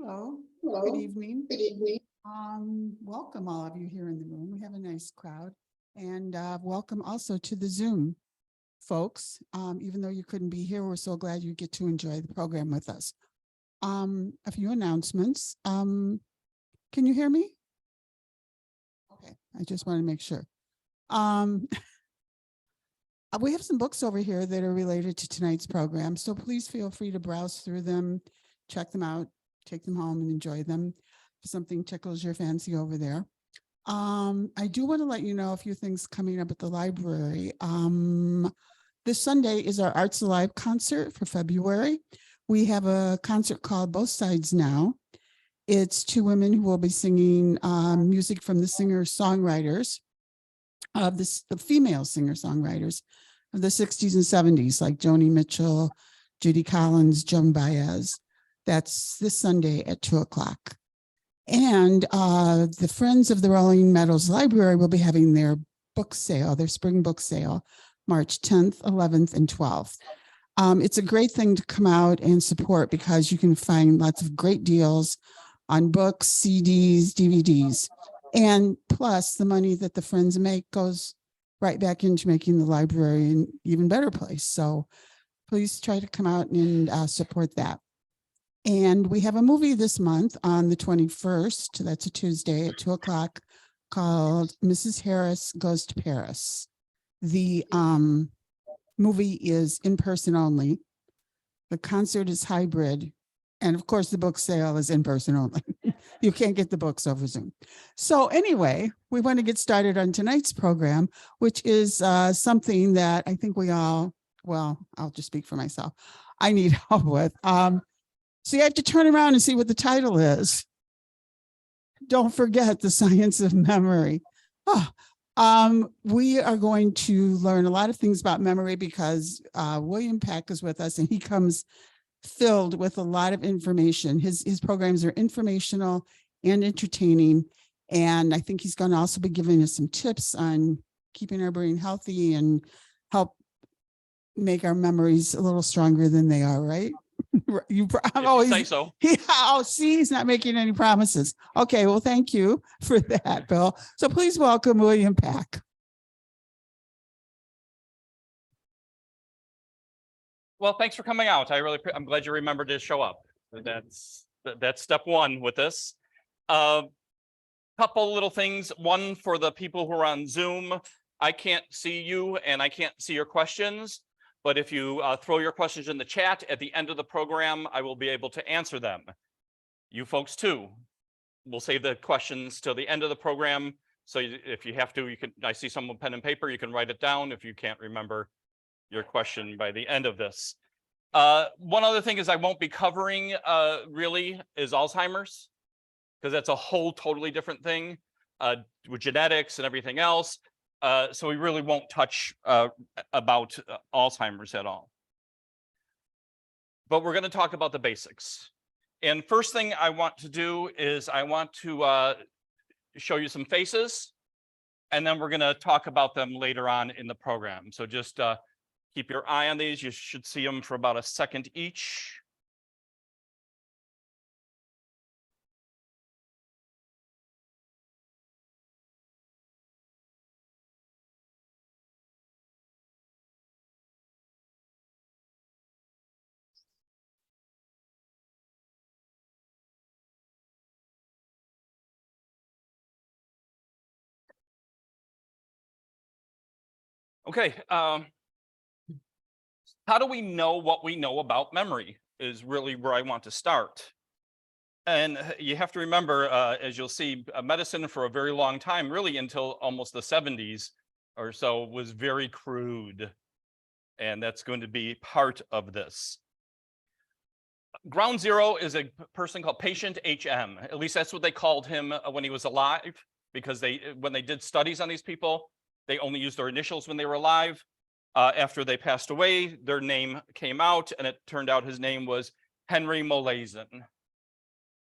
Hello, Hello. good evening. Good evening. Welcome all of you here in the room. We have a nice crowd, and welcome also to the Zoom folks. Even though you couldn't be here, we're so glad you get to enjoy the program with us. A few announcements. Can you hear me? Okay, I just want to make sure. We have some books over here that are related to tonight's program, so please feel free to browse through them, check them out, take them home and enjoy them. If something tickles your fancy over there. I do want to let you know a few things coming up at the library. This Sunday is our Arts Alive concert for February. We have a concert called Both Sides Now. It's two women who will be singing music from the singer-songwriters of the female singer-songwriters of the 60s and 70s, like Joni Mitchell, Judy Collins, Joan Baez. That's this Sunday at 2:00. And the Friends of the Rolling Meadows Library will be having their book sale, their spring book sale, March 10th, 11th, and 12th. It's a great thing to come out and support because you can find lots of great deals on books, CDs, DVDs, and plus the money that the Friends make goes right back into making the library an even better place. So please try to come out and support that. And we have a movie this month on the 21st, that's a Tuesday at 2:00, called Mrs. Harris Goes to Paris. The movie is in person only. The concert is hybrid. And of course, the book sale is in person only. You can't get the books over Zoom. So anyway, we want to get started on tonight's program, which is something that I think we all, well, I'll just speak for myself, I need help with. So you have to turn around and see what the title is. Don't forget the science of memory. We are going to learn a lot of things about memory because William Peck is with us and he comes filled with a lot of information. His programs are informational and entertaining. And I think he's going to also be giving us some tips on keeping our brain healthy and help make our memories a little stronger than they are, right? I'm always say so. Oh, see, he's not making any promises. Okay, well, thank you for that, Bill. So please welcome William Peck. Well, thanks for coming out. I'm glad you remembered to show up. That's step one with this. Couple little things. One, for the people who are on Zoom, I can't see you and I can't see your questions. But if you throw your questions in the chat at the end of the program, I will be able to answer them. You folks too. We'll save the questions till the end of the program. So if you have to, you can, I see someone pen and paper, you can write it down if you can't remember your question by the end of this. One other thing is I won't be covering really is Alzheimer's, because that's a whole totally different thing with genetics and everything else. So we really won't touch about Alzheimer's at all. But we're going to talk about the basics. And first thing I want to do is I want to show you some faces, and then we're going to talk about them later on in the program. So just keep your eye on these. You should see them for about a second each. Okay, how do we know what we know about memory is really where I want to start. And you have to remember, as you'll see, medicine for a very long time, really until almost the 70s or so, was very crude. and that's going to be part of this. Ground zero is a person called Patient HM. At least that's what they called him when he was alive, because when they did studies on these people, they only used their initials when they were alive. After they passed away, their name came out, and it turned out his name was Henry Molaison.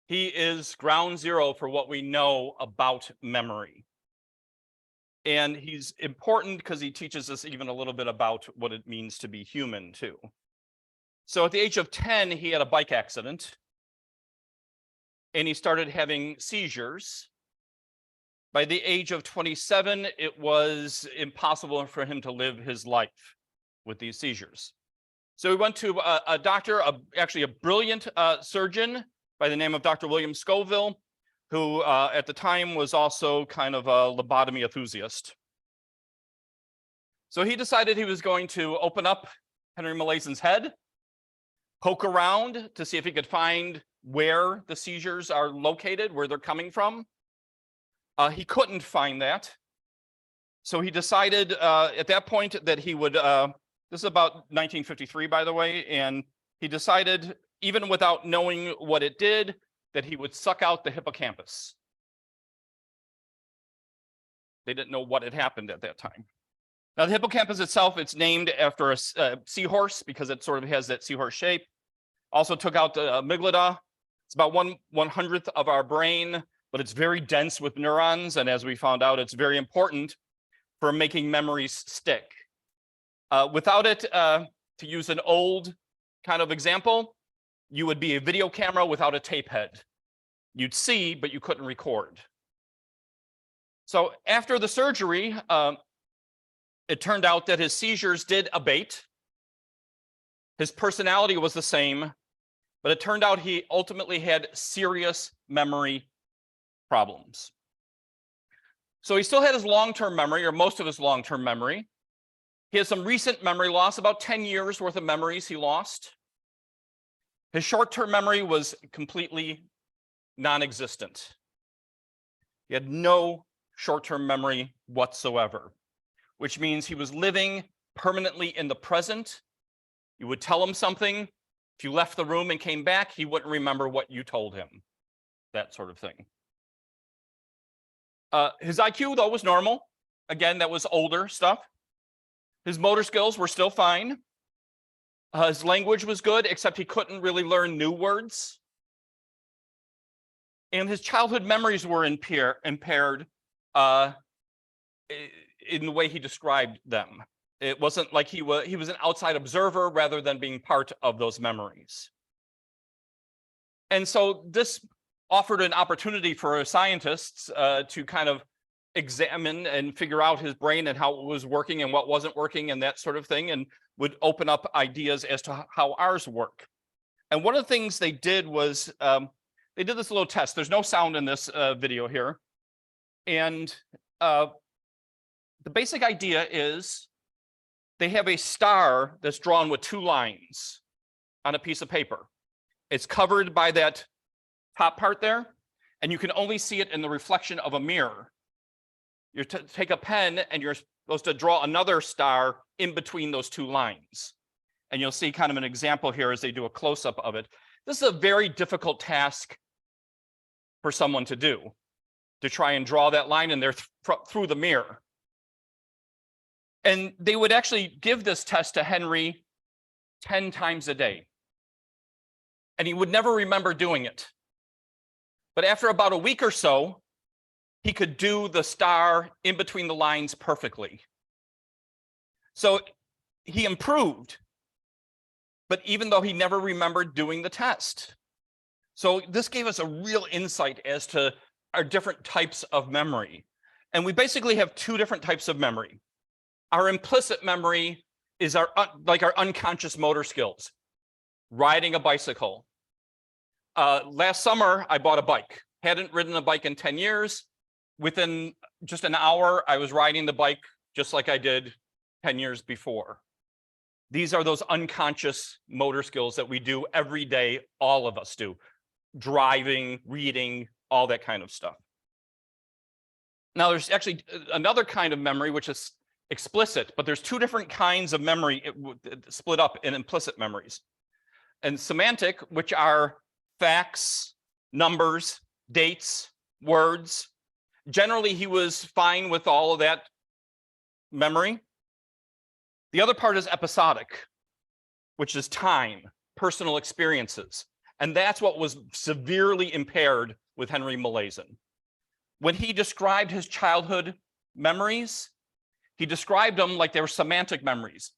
He is ground zero for what we know about memory. And he's important because he teaches us even a little bit about what it means to be human too. So at the age of 10, he had a bike accident and he started having seizures. By the age of 27, it was impossible for him to live his life with these seizures. So he went to a doctor, actually a brilliant surgeon by the name of Dr. William Scoville, who at the time was also kind of a lobotomy enthusiast. So he decided he was going to open up Henry Molaison's head, poke around to see if he could find where the seizures are located, where they're coming from. He couldn't find that. So he decided at that point that he would, this is about 1953, by the way, and he decided, even without knowing what it did, that he would suck out the hippocampus. They didn't know what had happened at that time. Now, the hippocampus itself, it's named after a seahorse because it sort of has that seahorse shape. Also took out the amygdala. It's about 1/100th of our brain, but it's very dense with neurons. And as we found out, it's very important for making memories stick. Without it, to use an old kind of example, you would be a video camera without a tape head. You'd see, but you couldn't record. So after the surgery, it turned out that his seizures did abate. His personality was the same, but it turned out he ultimately had serious memory problems. So he still had his long-term memory, or most of his long-term memory. He had some recent memory loss, about 10 years worth of memories he lost. His short-term memory was completely non-existent. He had no short-term memory whatsoever, which means he was living permanently in the present. You would tell him something. If you left the room and came back, he wouldn't remember what you told him, that sort of thing. His IQ, though, was normal. Again, that was older stuff. His motor skills were still fine. His language was good, except he couldn't really learn new words. And his childhood memories were impaired in the way he described them. It wasn't like he was an outside observer rather than being part of those memories. And so this offered an opportunity for scientists to kind of examine and figure out his brain and how it was working and what wasn't working and that sort of thing, and would open up ideas as to how ours work. And one of the things they did was they did this little test. There's no sound in this video here. And the basic idea is they have a star that's drawn with 2 lines on a piece of paper. It's covered by that top part there, and you can only see it in the reflection of a mirror. You take a pen and you're supposed to draw another star in between those 2 lines. And you'll see kind of an example here as they do a close-up of it. This is a very difficult task for someone to do, to try and draw that line in there through the mirror. And they would actually give this test to Henry 10 times a day. And he would never remember doing it. But after about a week or so, he could do the star in between the lines perfectly. So he improved, but even though he never remembered doing the test. So this gave us a real insight as to our different types of memory. And we basically have 2 different types of memory. Our implicit memory is our unconscious motor skills. Riding a bicycle. Last summer, I bought a bike. Hadn't ridden a bike in 10 years. Within just an hour, I was riding the bike just like I did 10 years before. These are those unconscious motor skills that we do every day, all of us do. Driving, reading, all that kind of stuff. Now, there's actually another kind of memory, which is explicit, but there's two different kinds of memory split up in implicit memories. And semantic, which are facts, numbers, dates, words. Generally, he was fine with all of that memory. The other part is episodic, which is time, personal experiences. And that's what was severely impaired with Henry Molaison. When he described his childhood memories, he described them like they were semantic memories.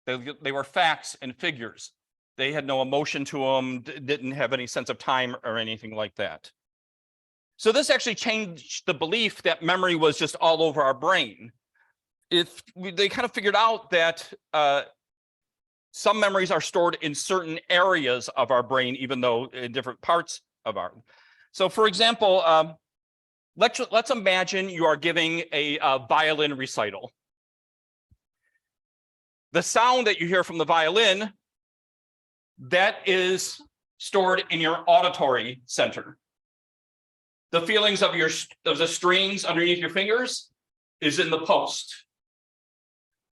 They were facts and figures. They had no emotion to them, didn't have any sense of time or anything like that. So this actually changed the belief that memory was just all over our brain. They kind of figured out that some memories are stored in certain areas of our brain, even though in different parts of our. So for example, let's imagine you are giving a violin recital. The sound that you hear from the violin, that is stored in your auditory center. The feelings of the strings underneath your fingers is in the post.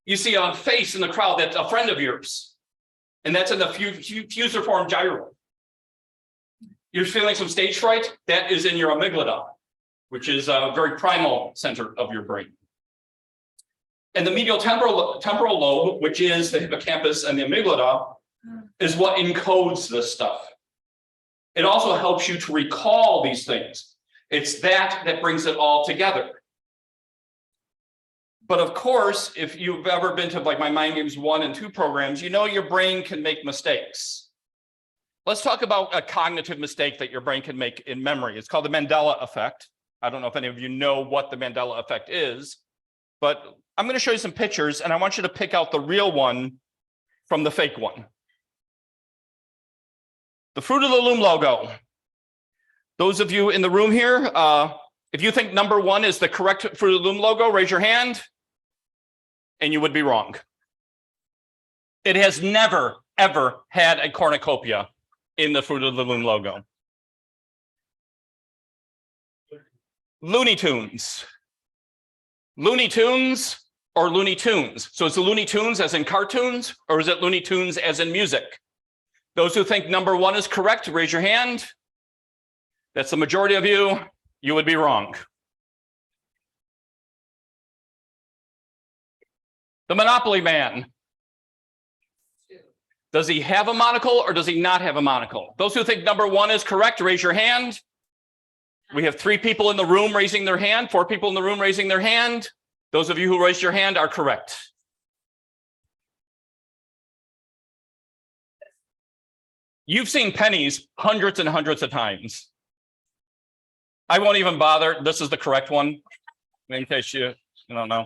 You see a face in the crowd that's a friend of yours, and that's in the fusiform gyro. You're feeling some stage fright, that is in your amygdala, which is a very primal center of your brain. And the medial temporal lobe, which is the hippocampus and the amygdala, is what encodes this stuff. It also helps you to recall these things. It's that brings it all together. But of course, if you've ever been to like my Mind Games 1 and 2 programs, you know your brain can make mistakes. Let's talk about a cognitive mistake that your brain can make in memory. It's called the Mandela Effect. I don't know if any of you know what the Mandela Effect is, but I'm going to show you some pictures, and I want you to pick out the real one from the fake one. The Fruit of the Loom logo. Those of you in the room here, if you think number 1 is the correct Fruit of the Loom logo, raise your hand, and you would be wrong. It has never, ever had a cornucopia in the Fruit of the Loom logo. Looney Tunes. Looney Tunes or Looney Tunes? So is it Looney Tunes as in cartoons, or is it Looney Tunes as in music? Those who think number 1 is correct, raise your hand. That's the majority of you. You would be wrong. The Monopoly Man. Does he have a monocle or does he not have a monocle? Those who think number 1 is correct, raise your hand. We have 3 people in the room raising their hand, 4 people in the room raising their hand. Those of you who raised your hand are correct. You've seen pennies hundreds and hundreds of times. I won't even bother. This is the correct one, in case you don't know.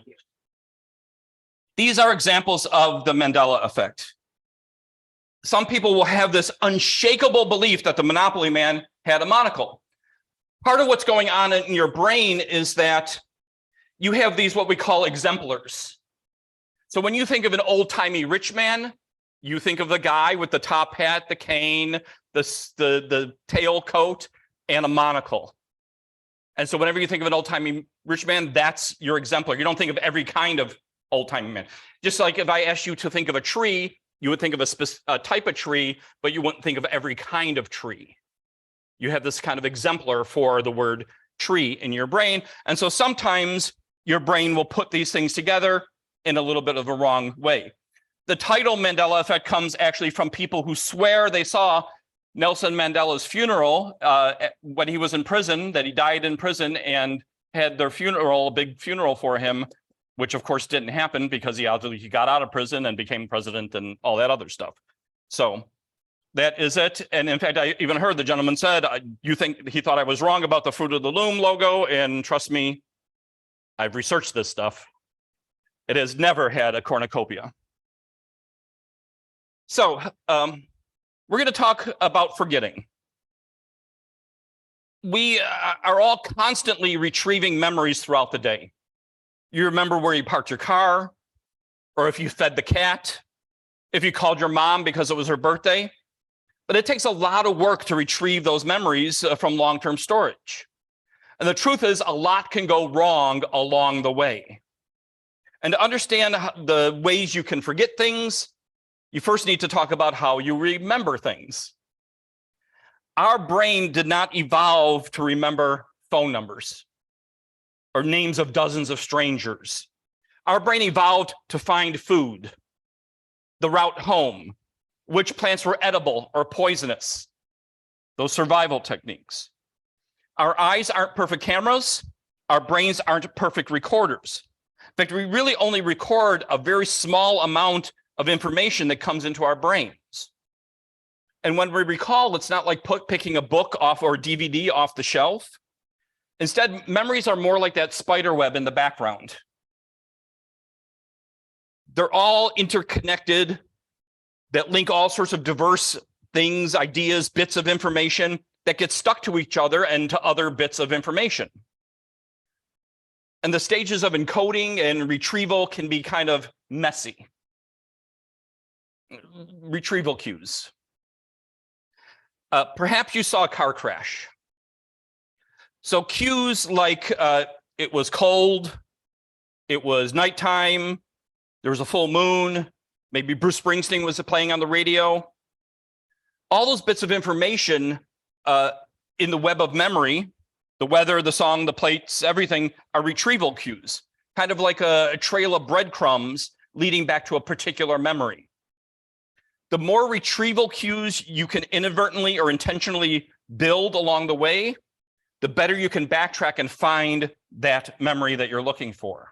These are examples of the Mandela Effect. Some people will have this unshakable belief that the Monopoly Man had a monocle. Part of what's going on in your brain is that you have these what we call exemplars. So when you think of an old-timey rich man, you think of the guy with the top hat, the cane, the tailcoat, and a monocle. And so whenever you think of an old-timey rich man, that's your exemplar. You don't think of every kind of old-timey man. Just like if I asked you to think of a tree, you would think of a type of tree, but you wouldn't think of every kind of tree. You have this kind of exemplar for the word tree in your brain. And so sometimes your brain will put these things together in a little bit of a wrong way. The title Mandela Effect comes actually from people who swear they saw Nelson Mandela's funeral when he was in prison, that he died in prison, and had their funeral, a big funeral for him, which of course didn't happen because he got out of prison and became president and all that other stuff. So that is it. And in fact, I even heard the gentleman said, you think he thought I was wrong about the Fruit of the Loom logo, and trust me, I've researched this stuff. It has never had a cornucopia. So we're going to talk about forgetting. We are all constantly retrieving memories throughout the day. You remember where you parked your car, or if you fed the cat, if you called your mom because it was her birthday. But it takes a lot of work to retrieve those memories from long-term storage. And the truth is, a lot can go wrong along the way. And to understand the ways you can forget things, you first need to talk about how you remember things. Our brain did not evolve to remember phone numbers or names of dozens of strangers. Our brain evolved to find food, the route home, which plants were edible or poisonous, those survival techniques. Our eyes aren't perfect cameras. Our brains aren't perfect recorders. In fact, we really only record a very small amount of information that comes into our brains. And when we recall, it's not like picking a book off or a DVD off the shelf. Instead, memories are more like that spider web in the background. They're all interconnected that link all sorts of diverse things, ideas, bits of information that get stuck to each other and to other bits of information. And the stages of encoding and retrieval can be kind of messy. Retrieval cues. Perhaps you saw a car crash. So cues like it was cold, it was nighttime, there was a full moon, maybe Bruce Springsteen was playing on the radio. All those bits of information in the web of memory, the weather, the song, the plates, everything are retrieval cues, kind of like a trail of breadcrumbs leading back to a particular memory. The more retrieval cues you can inadvertently or intentionally build along the way, the better you can backtrack and find that memory that you're looking for.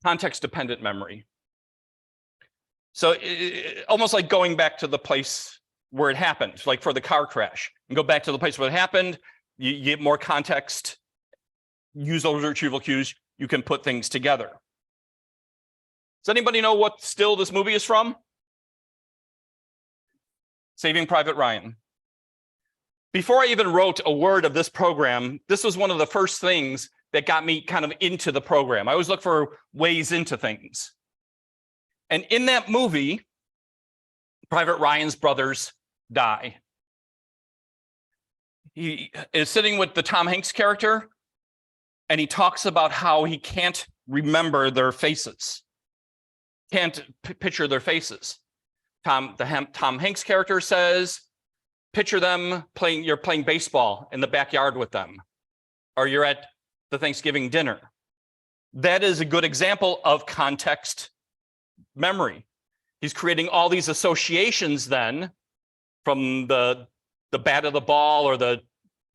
Context-dependent memory. So almost like going back to the place where it happened, like for the car crash. You go back to the place where it happened, you get more context, use those retrieval cues, you can put things together. Does anybody know what still this movie is from? Saving Private Ryan. Before I even wrote a word of this program, this was one of the first things that got me kind of into the program. I always look for ways into things. And in that movie, Private Ryan's brothers die. He is sitting with the Tom Hanks character, and he talks about how he can't remember their faces, can't picture their faces. Tom Hanks character says, picture them playing, you're playing baseball in the backyard with them, or you're at the Thanksgiving dinner. That is a good example of context memory. He's creating all these associations then from the bat of the ball or the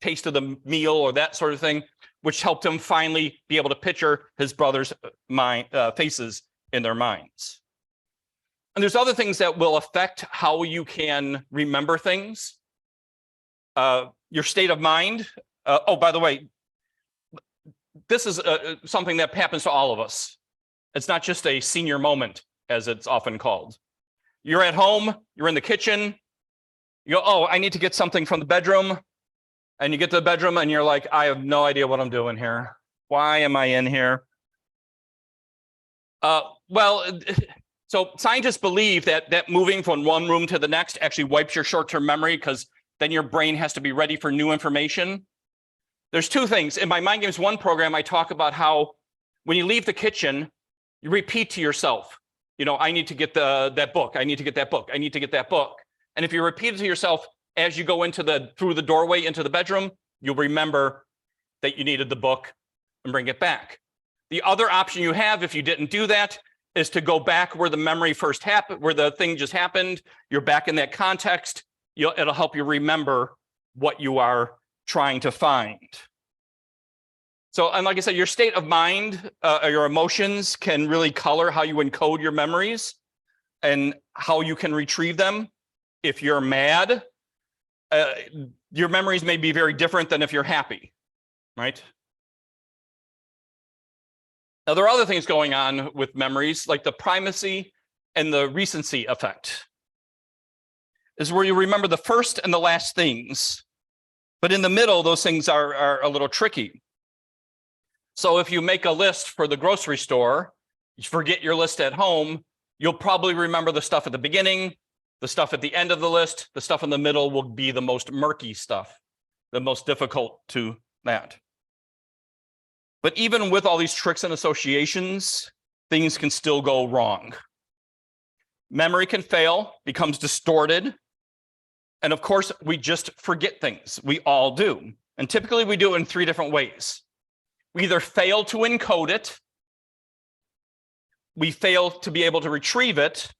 taste of the meal or that sort of thing, which helped him finally be able to picture his brothers' faces in their minds. And there's other things that will affect how you can remember things. Your state of mind. Oh, by the way, this is something that happens to all of us. It's not just a senior moment, as it's often called. You're at home, you're in the kitchen, you go, oh, I need to get something from the bedroom. And you get to the bedroom and you're like, I have no idea what I'm doing here. Why am I in here? So scientists believe that moving from one room to the next actually wipes your short-term memory, because then your brain has to be ready for new information. There's two things. In my Mind Games 1 program, I talk about how when you leave the kitchen, you repeat to yourself, you know, I need to get that book. I need to get that book. I need to get that book. And if you repeat it to yourself as you go through the doorway into the bedroom, you'll remember that you needed the book and bring it back. The other option you have, if you didn't do that, is to go back where the memory first happened, where the thing just happened. You're back in that context. It'll help you remember what you are trying to find. So, and like I said, your state of mind, or your emotions can really color how you encode your memories and how you can retrieve them. If you're mad, your memories may be very different than if you're happy, right? Now, there are other things going on with memories, like the primacy and the recency effect. Is where you remember the first and the last things, but in the middle, those things are a little tricky. So if you make a list for the grocery store, you forget your list at home, you'll probably remember the stuff at the beginning, the stuff at the end of the list, the stuff in the middle will be the most murky stuff, the most difficult to that. But even with all these tricks and associations, things can still go wrong. Memory can fail, becomes distorted. And of course, we just forget things. We all do. And typically we do it in 3 different ways. We either fail to encode it, we fail to be able to retrieve it,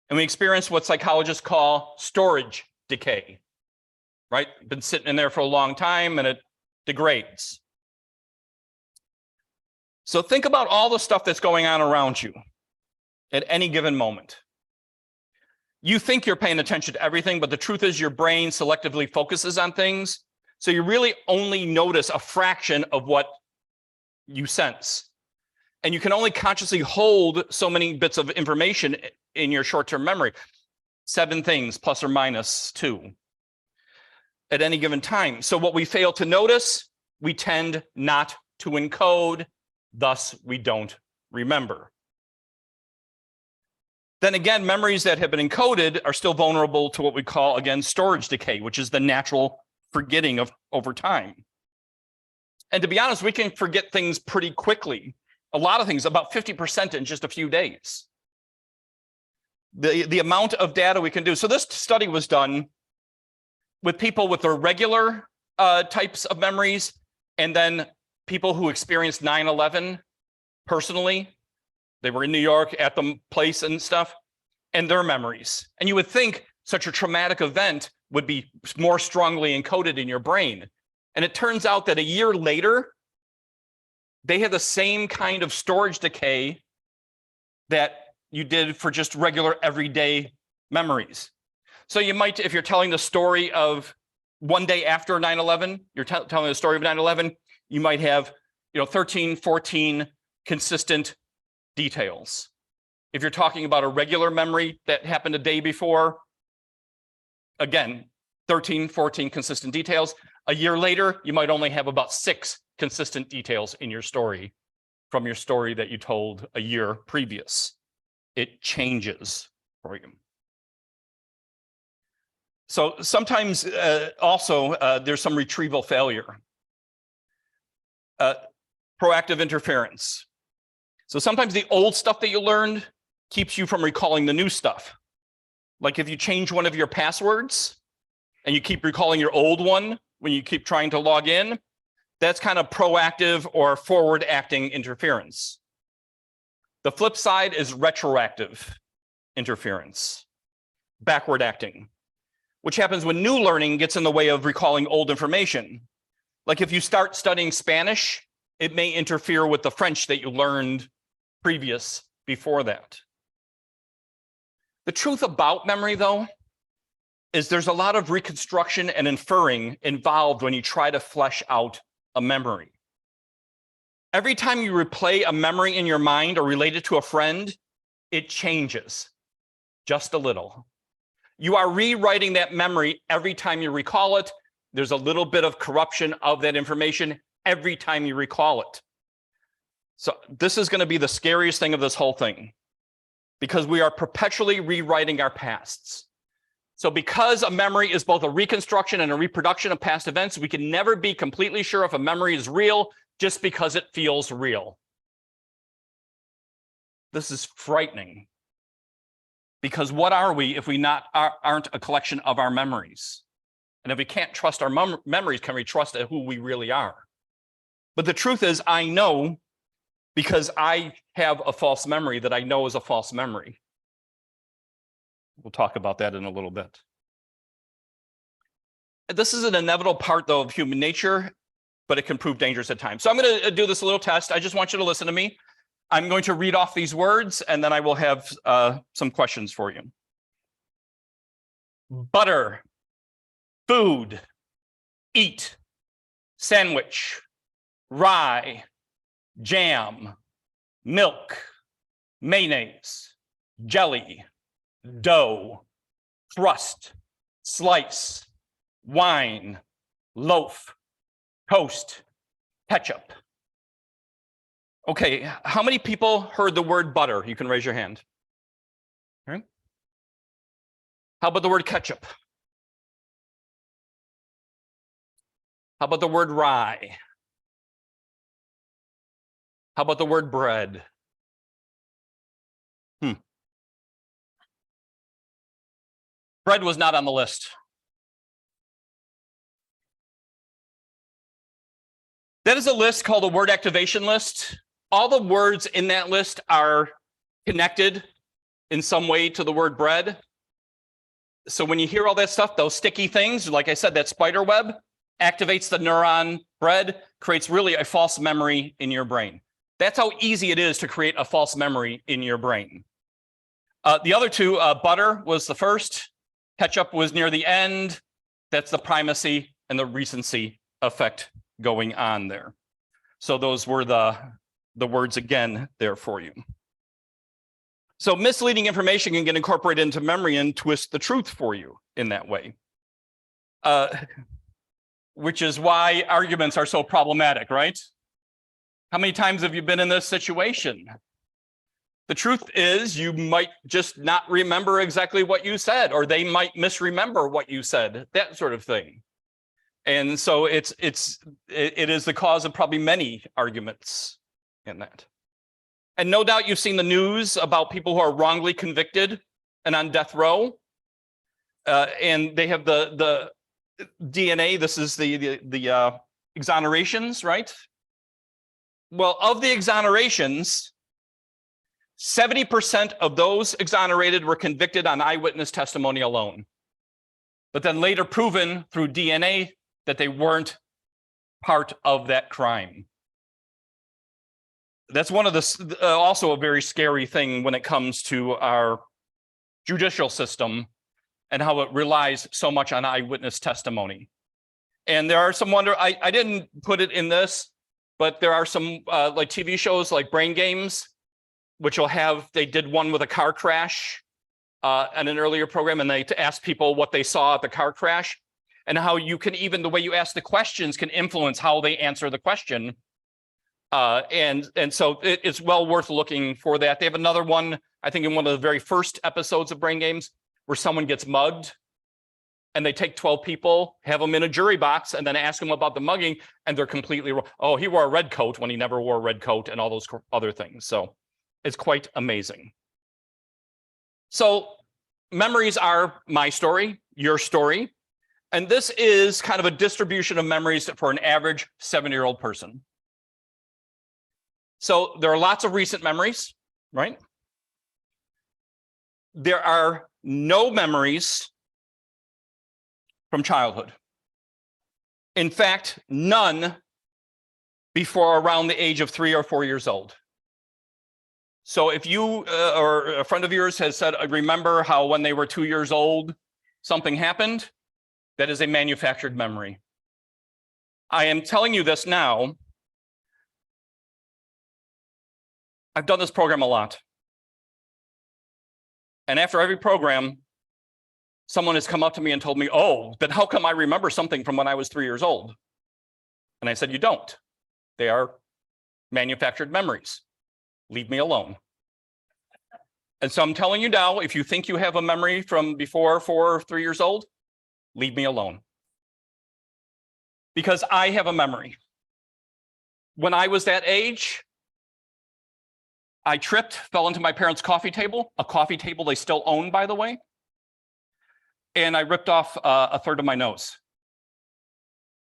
and we experience what psychologists call storage decay, right? Been sitting in there for a long time and it degrades. So think about all the stuff that's going on around you at any given moment. You think you're paying attention to everything, but the truth is your brain selectively focuses on things. So you really only notice a fraction of what you sense. And you can only consciously hold so many bits of information in your short-term memory. 7 things plus or minus 2 at any given time. So what we fail to notice, we tend not to encode, thus we don't remember. Then again, memories that have been encoded are still vulnerable to what we call, again, storage decay, which is the natural forgetting of over time. And to be honest, we can forget things pretty quickly. A lot of things, about 50% in just a few days. The amount of data we can do. So this study was done with people with their regular types of memories, and then people who experienced 9/11 personally. They were in New York at the place and stuff, and their memories. And you would think such a traumatic event would be more strongly encoded in your brain. And it turns out that a year later, they had the same kind of storage decay that you did for just regular everyday memories. So you might, if you're telling the story of one day after 9/11, you're telling the story of 9/11, you might have 13, 14 consistent details. If you're talking about a regular memory that happened a day before, again, 13, 14 consistent details. A year later, you might only have about 6 consistent details in your story from your story that you told a year previous. It changes for you. So sometimes also there's some retrieval failure. Proactive interference. So sometimes the old stuff that you learned keeps you from recalling the new stuff. Like if you change one of your passwords and you keep recalling your old one when you keep trying to log in, that's kind of proactive or forward acting interference. The flip side is retroactive interference, backward acting, which happens when new learning gets in the way of recalling old information. Like if you start studying Spanish, it may interfere with the French that you learned before that. The truth about memory, though, is there's a lot of reconstruction and inferring involved when you try to flesh out a memory. Every time you replay a memory in your mind or relate it to a friend, it changes just a little. You are rewriting that memory every time you recall it. There's a little bit of corruption of that information every time you recall it. So this is going to be the scariest thing of this whole thing, because we are perpetually rewriting our pasts. So because a memory is both a reconstruction and a reproduction of past events, we can never be completely sure if a memory is real just because it feels real. This is frightening, because what are we if we aren't a collection of our memories? And if we can't trust our memories, can we trust who we really are? But the truth is, I know, because I have a false memory that I know is a false memory. We'll talk about that in a little bit. This is an inevitable part, though, of human nature, but it can prove dangerous at times. So I'm going to do this little test. I just want you to listen to me. I'm going to read off these words, and then I will have some questions for you. Butter, food, eat, sandwich, rye, jam, milk, mayonnaise, jelly, dough, crust, slice, wine, loaf, toast, ketchup. Okay, how many people heard the word butter? You can raise your hand. All right. How about the word ketchup? How about the word rye? How about the word bread? Bread was not on the list. That is a list called a word activation list. All the words in that list are connected in some way to the word bread. So when you hear all that stuff, those sticky things, like I said, that spider web activates the neuron. Bread creates really a false memory in your brain. That's how easy it is to create a false memory in your brain. The other two, butter was the first. Ketchup was near the end. That's the primacy and the recency effect going on there. So those were the words again there for you. So misleading information can get incorporated into memory and twist the truth for you in that way. Which is why arguments are so problematic, right? How many times have you been in this situation? The truth is you might just not remember exactly what you said, or they might misremember what you said, that sort of thing. And so it is the cause of probably many arguments in that. And no doubt you've seen the news about people who are wrongly convicted and on death row. And they have the DNA, this is the exonerations, right? Well, of the exonerations, 70% of those exonerated were convicted on eyewitness testimony alone, but then later proven through DNA that they weren't part of that crime. That's one of the also a very scary thing when it comes to our judicial system and how it relies so much on eyewitness testimony. And there are some I didn't put it in this, but there are some like TV shows like Brain Games, which will have, they did one with a car crash in an earlier program, and they asked people what they saw at the car crash and how you can, even the way you ask the questions can influence how they answer the question. And so it's well worth looking for that. They have another one, I think in one of the very first episodes of Brain Games, where someone gets mugged and they take 12 people, have them in a jury box, and then ask them about the mugging, and they're completely wrong. Oh, he wore a red coat when he never wore a red coat, and all those other things. So it's quite amazing. So memories are my story, your story. And this is kind of a distribution of memories for an average 7-year-old person. So there are lots of recent memories, right? There are no memories from childhood. In fact, none before around the age of 3 or 4 years old. So if you or a friend of yours has said, I remember how when they were 2 years old, something happened, that is a manufactured memory. I am telling you this now. I've done this program a lot. And after every program, someone has come up to me and told me, oh, then how come I remember something from when I was 3 years old? And I said, you don't. They are manufactured memories. Leave me alone. And so I'm telling you now, if you think you have a memory from before 4 or 3 years old, leave me alone. Because I have a memory. When I was that age, I tripped, fell into my parents' coffee table, a coffee table they still own, by the way. And I ripped off a third of my nose,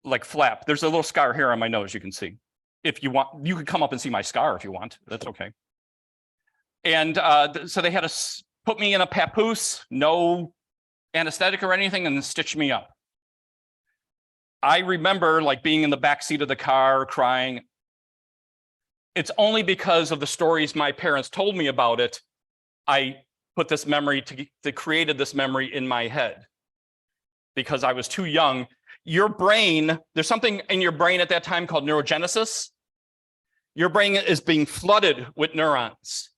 like flap. There's a little scar here on my nose, you can see. If you want, you could come up and see my scar if you want. That's okay. And so they had to put me in a papoose, no anesthetic or anything, and then stitch me up. I remember like being in the back seat of the car crying. It's only because of the stories my parents told me about it, I put this memory to created this memory in my head because I was too young. Your brain, there's something in your brain at that time called neurogenesis. Your brain is being flooded with neurons.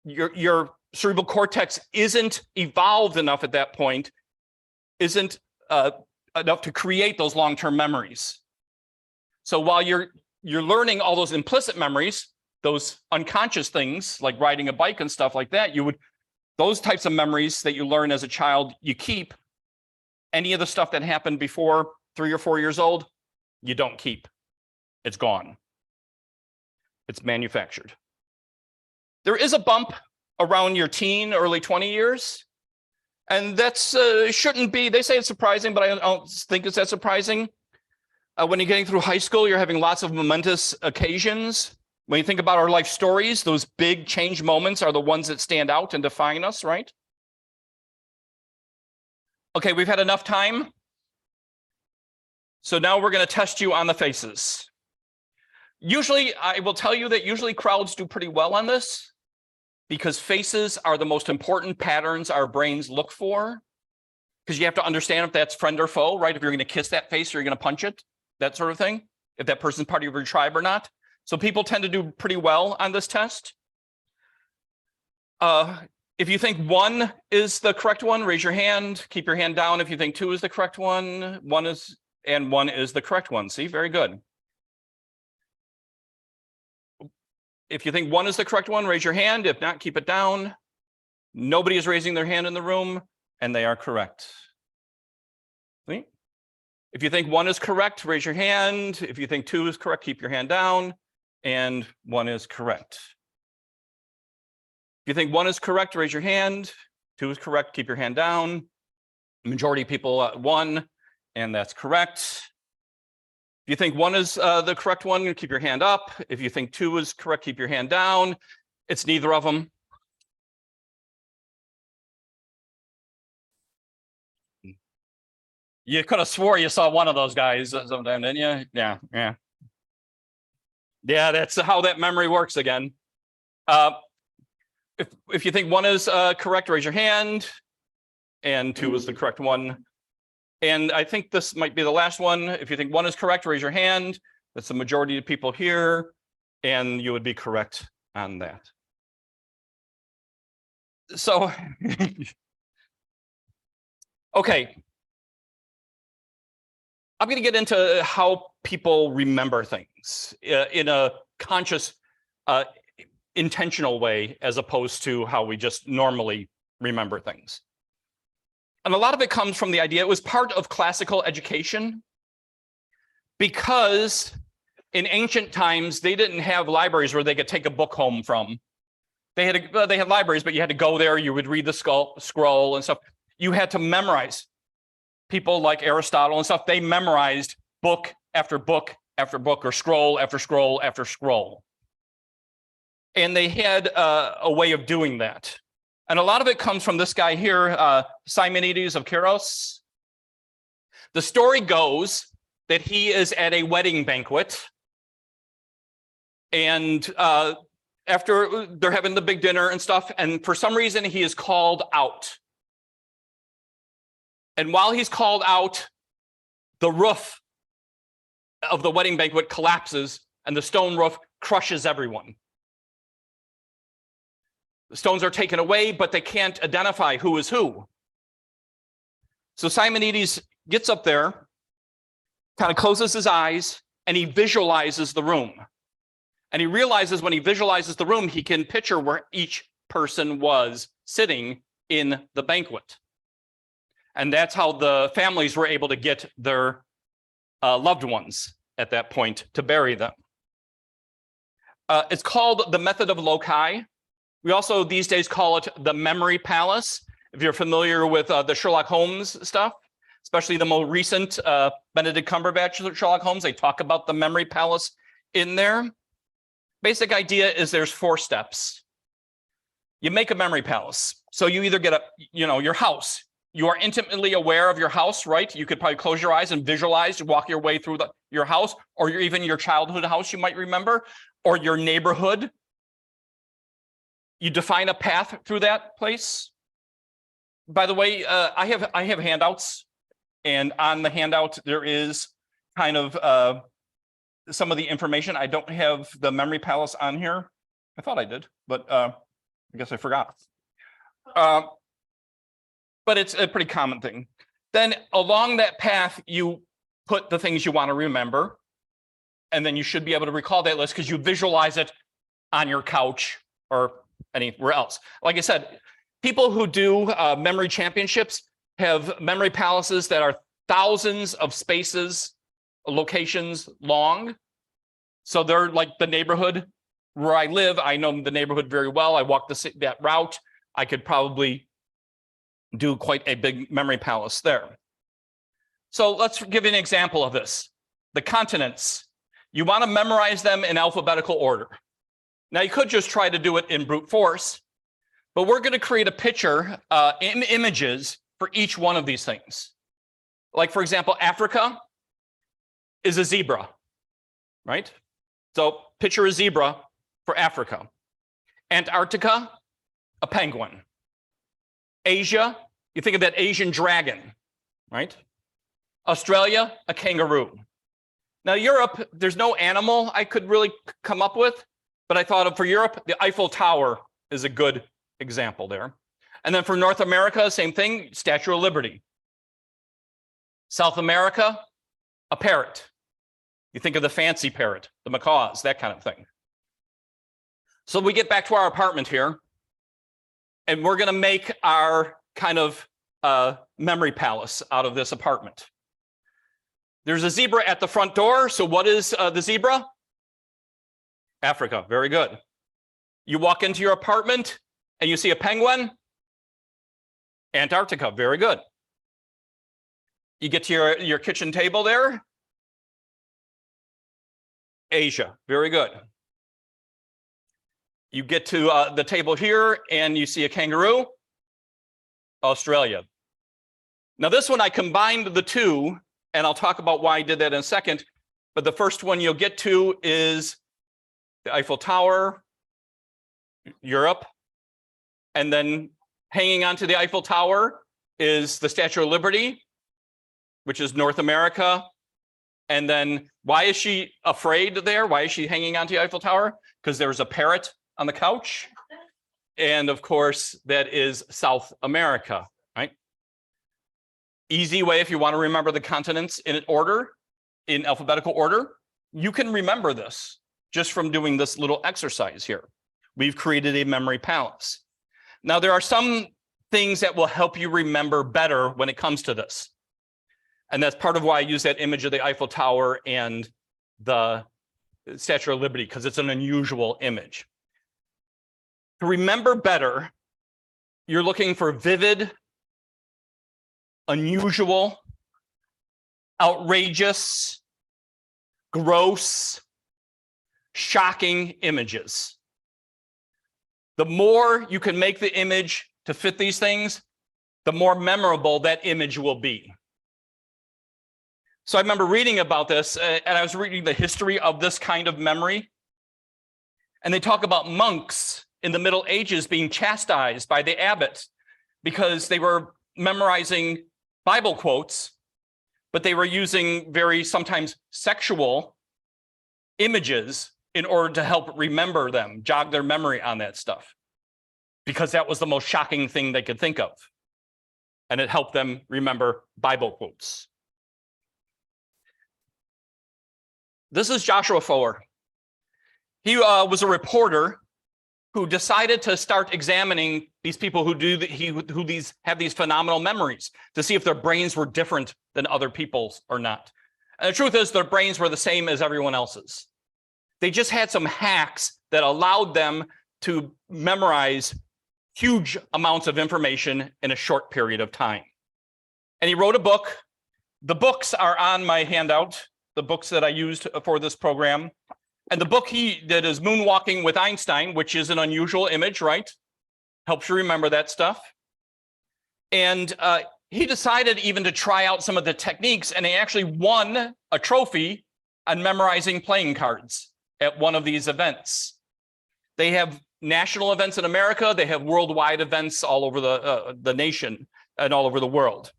Your cerebral cortex isn't evolved enough at that point, isn't enough to create those long-term memories. So while you're learning all those implicit memories, those unconscious things like riding a bike and stuff like that, those types of memories that you learn as a child, you keep. Any of the stuff that happened before 3 or 4 years old, you don't keep. It's gone. It's manufactured. There is a bump around your teen, early 20 years. And that's shouldn't be, they say it's surprising, but I don't think it's that surprising. When you're getting through high school, you're having lots of momentous occasions. When you think about our life stories, those big change moments are the ones that stand out and define us, right? Okay, we've had enough time. So now we're going to test you on the faces. Usually, I will tell you that usually crowds do pretty well on this because faces are the most important patterns our brains look for. Because you have to understand if that's friend or foe, right? If you're going to kiss that face or you're going to punch it, that sort of thing. If that person's part of your tribe or not. So people tend to do pretty well on this test. If you think 1 is the correct one, raise your hand. Keep your hand down if you think 2 is the correct one. 1 is the correct one. See, very good. If you think 1 is the correct one, raise your hand. If not, keep it down. Nobody is raising their hand in the room, and they are correct. See? If you think 1 is correct, raise your hand. If you think 2 is correct, keep your hand down. And 1 is correct. If you think 1 is correct, raise your hand. 2 is correct, keep your hand down. Majority of people 1, and that's correct. If you think 1 is the correct one, keep your hand up. If you think 2 is correct, keep your hand down. It's neither of them. You could have swore you saw one of those guys sometime, didn't you? Yeah. Yeah, that's how that memory works again. If you think 1 is correct, raise your hand. And 2 is the correct one. And I think this might be the last one. If you think 1 is correct, raise your hand. That's the majority of people here. And you would be correct on that. So, okay. I'm going to get into how people remember things in a conscious, intentional way, as opposed to how we just normally remember things. And a lot of it comes from the idea, it was part of classical education, because in ancient times, they didn't have libraries where they could take a book home from. They had libraries, but you had to go there, you would read the scroll and stuff. You had to memorize. People like Aristotle and stuff, they memorized book after book after book, or scroll after scroll after scroll. And they had a way of doing that. And a lot of it comes from this guy here, Simonides of Kairos. The story goes that he is at a wedding banquet. And after they're having the big dinner and stuff, and for some reason he is called out. And while he's called out, the roof of the wedding banquet collapses and the stone roof crushes everyone. The stones are taken away, but they can't identify who is who. So Simonides gets up there, kind of closes his eyes, and he visualizes the room. And he realizes when he visualizes the room, he can picture where each person was sitting in the banquet. And that's how the families were able to get their loved ones at that point to bury them. It's called the method of loci. We also these days call it the memory palace. If you're familiar with the Sherlock Holmes stuff, especially the more recent Benedict Cumberbatch Sherlock Holmes, they talk about the memory palace in there. Basic idea is there's 4 steps. You make a memory palace. So you either get your house. You are intimately aware of your house, right? You could probably close your eyes and visualize, walk your way through your house, or even your childhood house you might remember, or your neighborhood. You define a path through that place. By the way, I have handouts, and on the handout there is kind of some of the information. I don't have the memory palace on here. I thought I did, but I guess I forgot. But it's a pretty common thing. Then along that path, you put the things you want to remember, and then you should be able to recall that list because you visualize it on your couch or anywhere else. Like I said, people who do memory championships have memory palaces that are thousands of spaces, locations long. So they're like the neighborhood where I live, I know the neighborhood very well. I walk that route. I could probably do quite a big memory palace there. So let's give you an example of this. The continents. You want to memorize them in alphabetical order. Now, you could just try to do it in brute force, but we're going to create a picture in images for each one of these things. Like, for example, Africa is a zebra, right? So picture a zebra for Africa. Antarctica, a penguin. Asia, you think of that Asian dragon, right? Australia, a kangaroo. Now, Europe, there's no animal I could really come up with, but I thought of for Europe, the Eiffel Tower is a good example there. And then for North America, same thing, Statue of Liberty. South America, a parrot. You think of the fancy parrot, the macaws, that kind of thing. So we get back to our apartment here, and we're going to make our kind of memory palace out of this apartment. There's a zebra at the front door. So what is the zebra? Africa. Very good. You walk into your apartment and you see a penguin. Antarctica. Very good. You get to your kitchen table there. Asia. Very good. You get to the table here and you see a kangaroo. Australia. Now this one, I combined the two, and I'll talk about why I did that in a second. But the first one you'll get to is the Eiffel Tower, Europe. And then hanging onto the Eiffel Tower is the Statue of Liberty, which is North America. And then why is she afraid there? Why is she hanging onto the Eiffel Tower? Because there's a parrot on the couch. And of course, that is South America, right? Easy way if you want to remember the continents in order, in alphabetical order. You can remember this just from doing this little exercise here. We've created a memory palace. Now, there are some things that will help you remember better when it comes to this. And that's part of why I use that image of the Eiffel Tower and the Statue of Liberty, because it's an unusual image. To remember better, you're looking for vivid, unusual, outrageous, gross, shocking images. The more you can make the image to fit these things, the more memorable that image will be. So I remember reading about this, and I was reading the history of this kind of memory. And they talk about monks in the Middle Ages being chastised by the abbot because they were memorizing Bible quotes, but they were using very sometimes sexual images in order to help remember them, jog their memory on that stuff, because that was the most shocking thing they could think of. And it helped them remember Bible quotes. This is Joshua Foer. He was a reporter who decided to start examining these people who have these phenomenal memories to see if their brains were different than other people's or not. And the truth is, their brains were the same as everyone else's. They just had some hacks that allowed them to memorize huge amounts of information in a short period of time. And he wrote a book. The books are on my handout, the books that I used for this program. And the book he did is Moonwalking with Einstein, which is an unusual image, right? Helps you remember that stuff. And he decided even to try out some of the techniques, and he actually won a trophy on memorizing playing cards at one of these events. They have national events in America. They have worldwide events all over the nation and all over the world.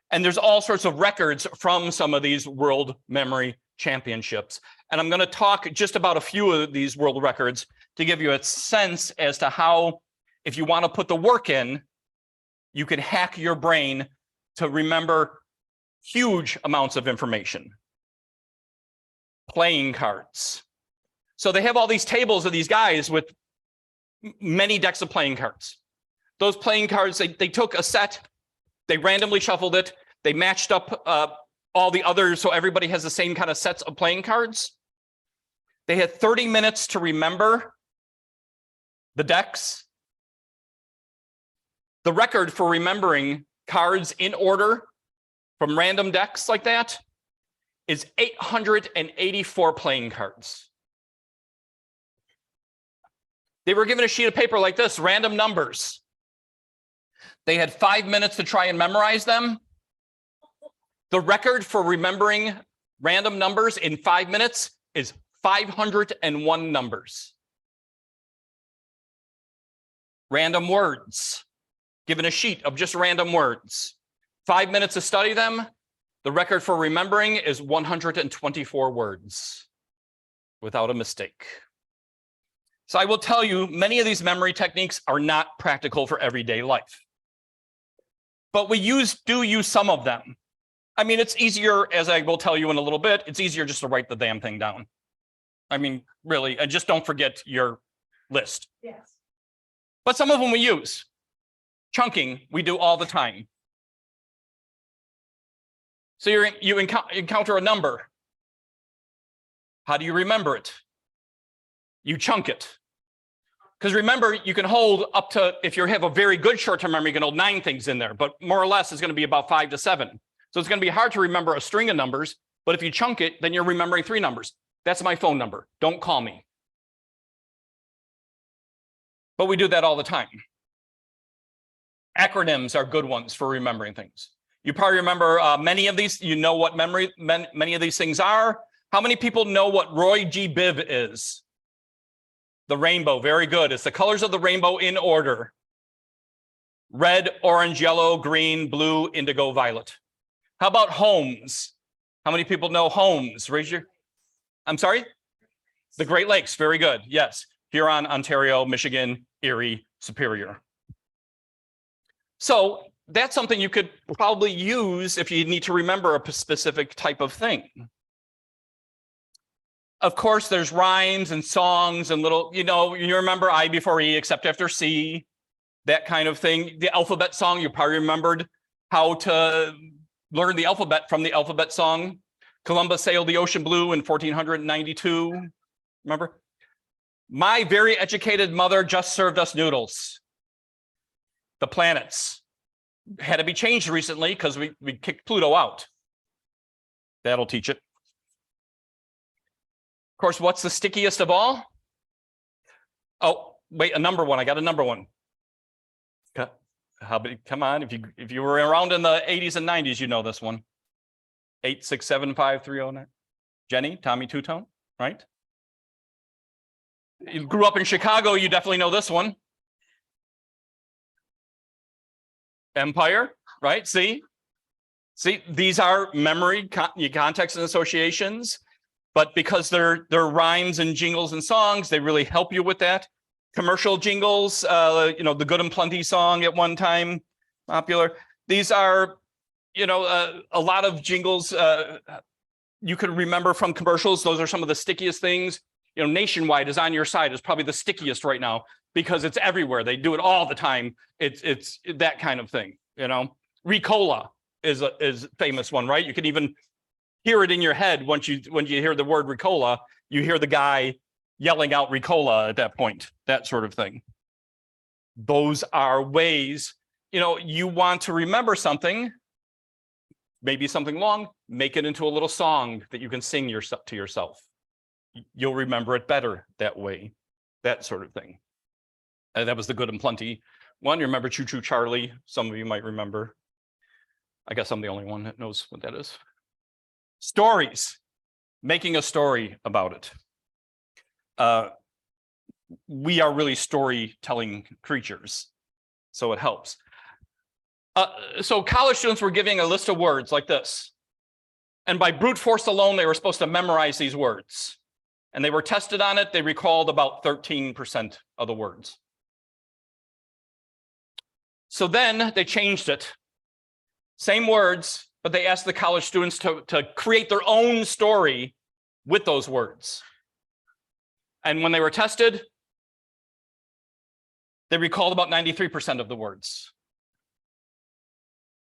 And there's all sorts of records from some of these world memory championships. And I'm going to talk just about a few of these world records to give you a sense as to how, if you want to put the work in, you can hack your brain to remember huge amounts of information. Playing cards. So they have all these tables of these guys with many decks of playing cards. Those playing cards, they took a set, they randomly shuffled it, they matched up all the others so everybody has the same kind of sets of playing cards. They had 30 minutes to remember the decks. The record for remembering cards in order from random decks like that is 884 playing cards. They were given a sheet of paper like this, random numbers. They had 5 minutes to try and memorize them. The record for remembering random numbers in 5 minutes is 501 numbers. Random words, given a sheet of just random words. 5 minutes to study them. The record for remembering is 124 words without a mistake. So I will tell you, many of these memory techniques are not practical for everyday life. But we do use some of them. I mean, it's easier, as I will tell you in a little bit, it's easier just to write the damn thing down. I mean, really, and just don't forget your list. Yes. But some of them we use. Chunking, we do all the time. So you encounter a number. How do you remember it? You chunk it. Because remember, you can hold up to, if you have a very good short-term memory, you can hold 9 things in there, but more or less it's going to be about 5 to 7. So it's going to be hard to remember a string of numbers, but if you chunk it, then you're remembering 3 numbers. That's my phone number. Don't call me. But we do that all the time. Acronyms are good ones for remembering things. You probably remember many of these. You know what many of these things are. How many people know what Roy G. Biv is? The rainbow, very good. It's the colors of the rainbow in order. Red, orange, yellow, green, blue, indigo, violet. How about Holmes? How many people know Holmes? Raise your, I'm sorry? The Great Lakes, very good, yes. Huron, Ontario, Michigan, Erie, Superior. So that's something you could probably use if you need to remember a specific type of thing. Of course, there's rhymes and songs and little, you remember I before E except after C, that kind of thing. The alphabet song, you probably remembered how to learn the alphabet from the alphabet song. Columbus sailed the ocean blue in 1492. Remember? My very educated mother just served us noodles. The planets had to be changed recently because we kicked Pluto out. That'll teach it. Of course, what's the stickiest of all? Oh, wait, a number one. I got a number one. Come on, if you were around in the 80s and 90s, you know this one. 8675309. Jenny, Tommy Two-Tone, right? You grew up in Chicago, you definitely know this one. Empire, right? See, these are memory, context, and associations. But because they're rhymes and jingles and songs, they really help you with that. Commercial jingles, the Good and Plenty song at one time, popular. These are, a lot of jingles you could remember from commercials. Those are some of the stickiest things. Nationwide is on your side is probably the stickiest right now because it's everywhere. They do it all the time. It's that kind of thing. Ricola is a famous one, right? You can even hear it in your head when you hear the word Ricola. You hear the guy yelling out Ricola at that point, that sort of thing. Those are ways, you want to remember something, maybe something long, make it into a little song that you can sing to yourself. You'll remember it better that way, that sort of thing. That was the Good and Plenty one. You remember Choo Choo Charlie? Some of you might remember. I guess I'm the only one that knows what that is. Stories, making a story about it. We are really storytelling creatures, so it helps. So college students were giving a list of words like this. And by brute force alone, they were supposed to memorize these words. And they were tested on it. They recalled about 13% of the words. So then they changed it. Same words, but they asked the college students to create their own story with those words. And when they were tested, they recalled about 93% of the words.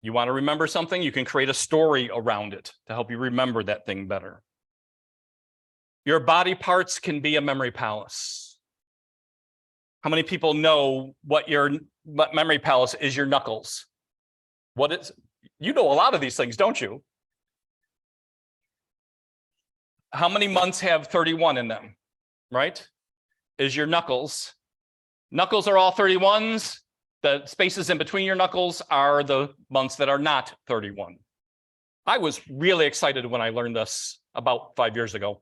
You want to remember something, you can create a story around it to help you remember that thing better. Your body parts can be a memory palace. How many people know what memory palace is? Your knuckles. You know a lot of these things, don't you? How many months have 31 in them, right? Is your knuckles. Knuckles are all 31s. The spaces in between your knuckles are the months that are not 31. I was really excited when I learned this about 5 years ago.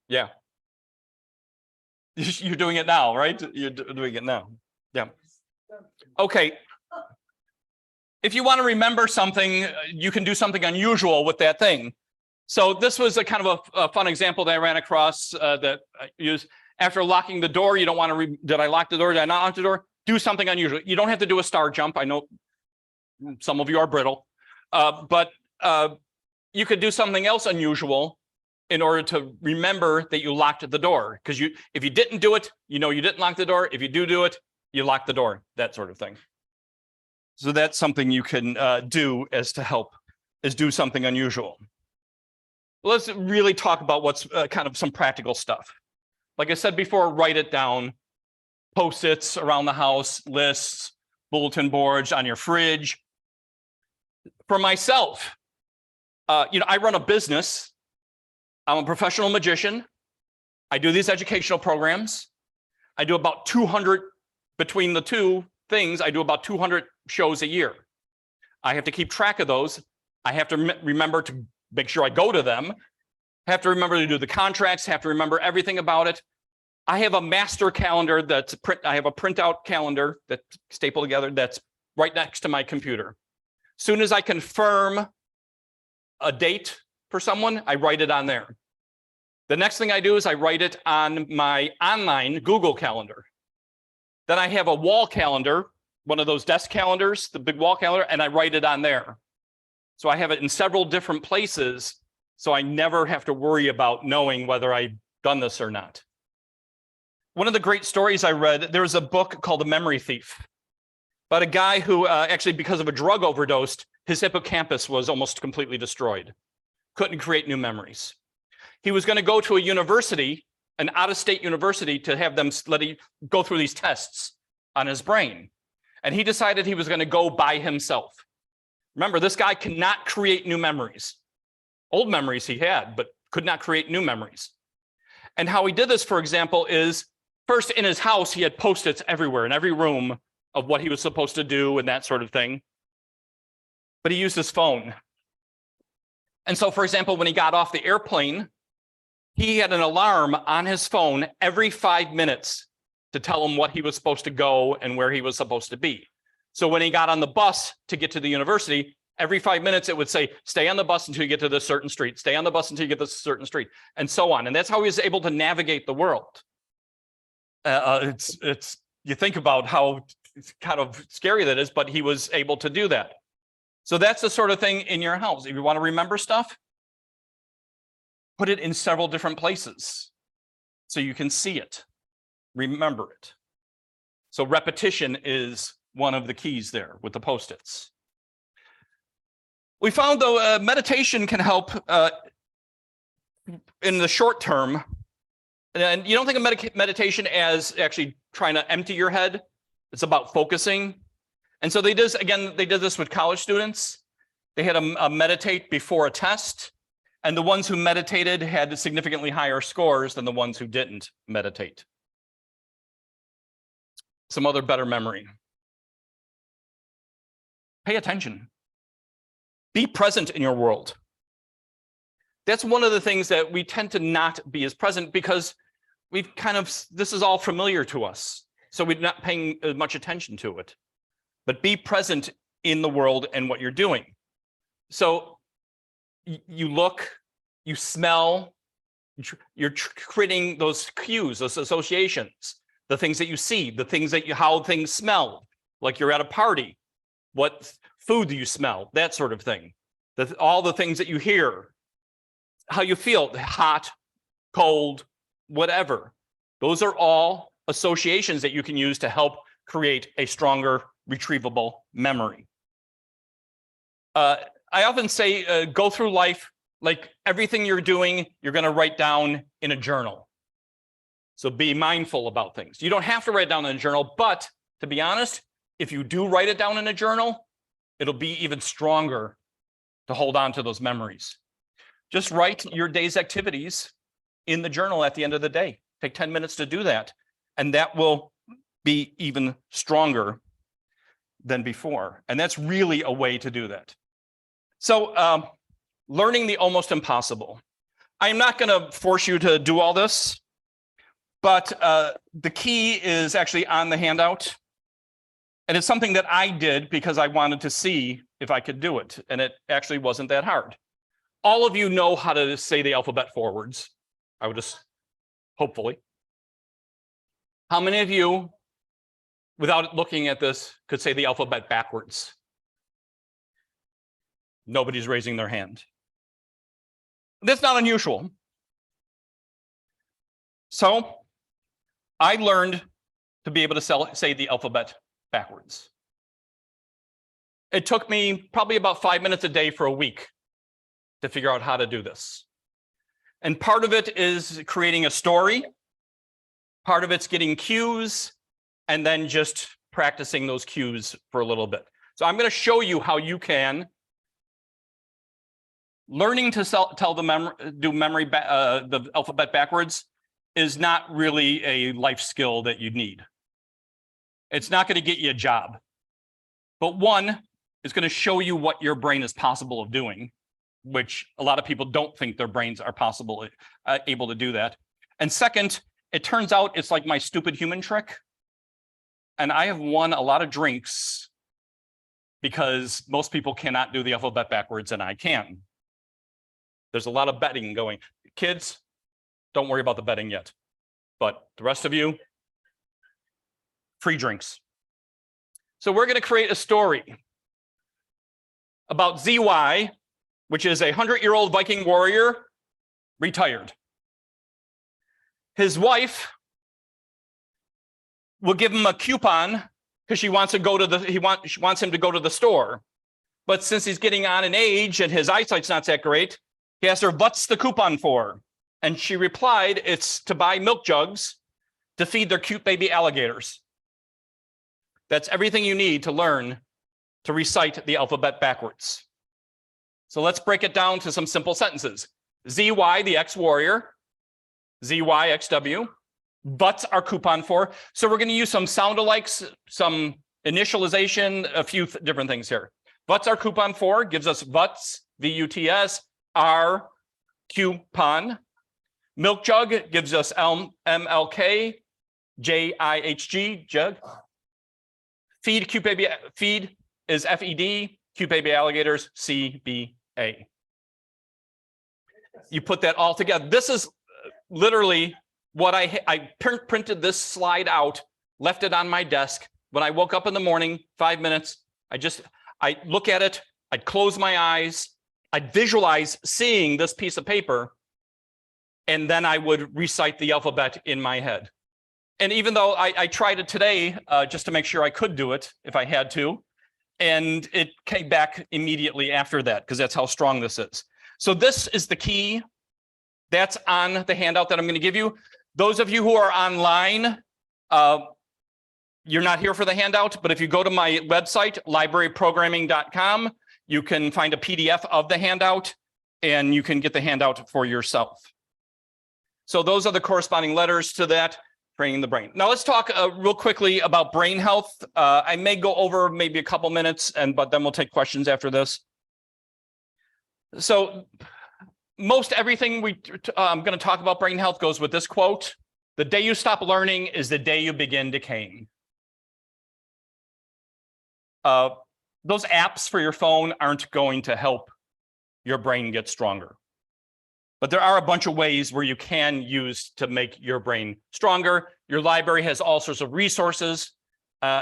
Yeah. You're doing it now, right? You're doing it now. Yeah. Okay. If you want to remember something, you can do something unusual with that thing. So this was a kind of a fun example that I ran across that I used. After locking the door, you don't want to, did I lock the door? Did I not lock the door? Do something unusual. You don't have to do a star jump. I know some of you are brittle, but you could do something else unusual in order to remember that you locked the door. Because if you didn't do it, you know you didn't lock the door. If you do it, you lock the door, that sort of thing. So that's something you can do as to help, is do something unusual. Let's really talk about what's kind of some practical stuff. Like I said before, write it down. Post-its around the house, lists, bulletin boards on your fridge. For myself, I run a business. I'm a professional magician. I do these educational programs. I do about 200, between the two things, I do about 200 shows a year. I have to keep track of those. I have to remember to make sure I go to them. Have to remember to do the contracts, have to remember everything about it. I have a master calendar I have a printout calendar that's stapled together that's right next to my computer. Soon as I confirm a date for someone, I write it on there. The next thing I do is I write it on my online Google Calendar. Then I have a wall calendar, one of those desk calendars, the big wall calendar, and I write it on there. So I have it in several different places, so I never have to worry about knowing whether I've done this or not. One of the great stories I read, there's a book called The Memory Thief, about a guy who actually, because of a drug overdose, his hippocampus was almost completely destroyed. Couldn't create new memories. He was going to go to a university, an out-of-state university, to have them go through these tests on his brain. And he decided he was going to go by himself. Remember, this guy cannot create new memories. Old memories he had, but could not create new memories. And how he did this, for example, is first in his house, he had Post-its everywhere in every room of what he was supposed to do and that sort of thing. But he used his phone. And so, for example, when he got off the airplane, he had an alarm on his phone every 5 minutes to tell him what he was supposed to go and where he was supposed to be. So when he got on the bus to get to the university, every 5 minutes it would say, stay on the bus until you get to this certain street, stay on the bus until you get to this certain street, and so on. And that's how he was able to navigate the world. You think about how kind of scary that is, but he was able to do that. So that's the sort of thing in your house. If you want to remember stuff, put it in several different places so you can see it, remember it. So repetition is one of the keys there with the Post-its. We found, though, meditation can help in the short term. And you don't think of meditation as actually trying to empty your head. It's about focusing. And so they did this with college students. They had to meditate before a test. And the ones who meditated had significantly higher scores than the ones who didn't meditate. Some other better memory. Pay attention. Be present in your world. That's one of the things that we tend to not be as present because this is all familiar to us. So we're not paying as much attention to it. But be present in the world and what you're doing. So you look, you smell, you're creating those cues, those associations, the things that you see, the things how things smell, like you're at a party. What food do you smell? That sort of thing. All the things that you hear, how you feel, hot, cold, whatever. Those are all associations that you can use to help create a stronger retrievable memory. I often say, go through life like everything you're doing, you're going to write down in a journal. So be mindful about things. You don't have to write it down in a journal, but to be honest, if you do write it down in a journal, it'll be even stronger to hold on to those memories. Just write your day's activities in the journal at the end of the day. Take 10 minutes to do that, and that will be even stronger than before. And that's really a way to do that. So learning the almost impossible. I'm not going to force you to do all this, but the key is actually on the handout. And it's something that I did because I wanted to see if I could do it. And it actually wasn't that hard. All of you know how to say the alphabet forwards. I would just, hopefully. How many of you, without looking at this, could say the alphabet backwards? Nobody's raising their hand. That's not unusual. So I learned to be able to say the alphabet backwards. It took me probably about 5 minutes a day for a week to figure out how to do this. And part of it is creating a story. Part of it's getting cues and then just practicing those cues for a little bit. So I'm going to show you how you can. Learning to do the alphabet backwards is not really a life skill that you need. It's not going to get you a job. But one, it's going to show you what your brain is possible of doing, which a lot of people don't think their brains are able to do that. And second, it turns out it's like my stupid human trick. And I have won a lot of drinks because most people cannot do the alphabet backwards and I can. There's a lot of betting going. Kids, don't worry about the betting yet. But the rest of you, free drinks. So we're going to create a story about ZY, which is a 100-year-old Viking warrior, retired. His wife will give him a coupon because she wants to go to she wants him to go to the store. But since he's getting on in age and his eyesight's not that great, he asked her, "What's the coupon for?" And she replied, "It's to buy milk jugs to feed their cute baby alligators." That's everything you need to learn to recite the alphabet backwards. So let's break it down to some simple sentences. ZY, the ex-warrior, ZYXW, what's our coupon for? So we're going to use some sound-alikes, some initialization, a few different things here. What's our coupon for? Gives us VUTS, VUTS, our coupon. Milk jug gives us MLK, JIHG, jug. Feed, cute baby, feed is FED, cute baby alligators, CBA. You put that all together. This is literally what I printed this slide out, left it on my desk. When I woke up in the morning, 5 minutes, I look at it, I'd close my eyes, I'd visualize seeing this piece of paper, and then I would recite the alphabet in my head. And even though I tried it today, just to make sure I could do it if I had to, and it came back immediately after that, because that's how strong this is. So this is the key. That's on the handout that I'm going to give you. Those of you who are online, you're not here for the handout, but if you go to my website, libraryprogramming.com, you can find a PDF of the handout, and you can get the handout for yourself. So those are the corresponding letters to that. Training the brain. Now let's talk real quickly about brain health. I may go over maybe a couple minutes, but then we'll take questions after this. So most everything I'm going to talk about brain health goes with this quote: "The day you stop learning is the day you begin decaying." Those apps for your phone aren't going to help your brain get stronger. But there are a bunch of ways where you can use to make your brain stronger. Your library has all sorts of resources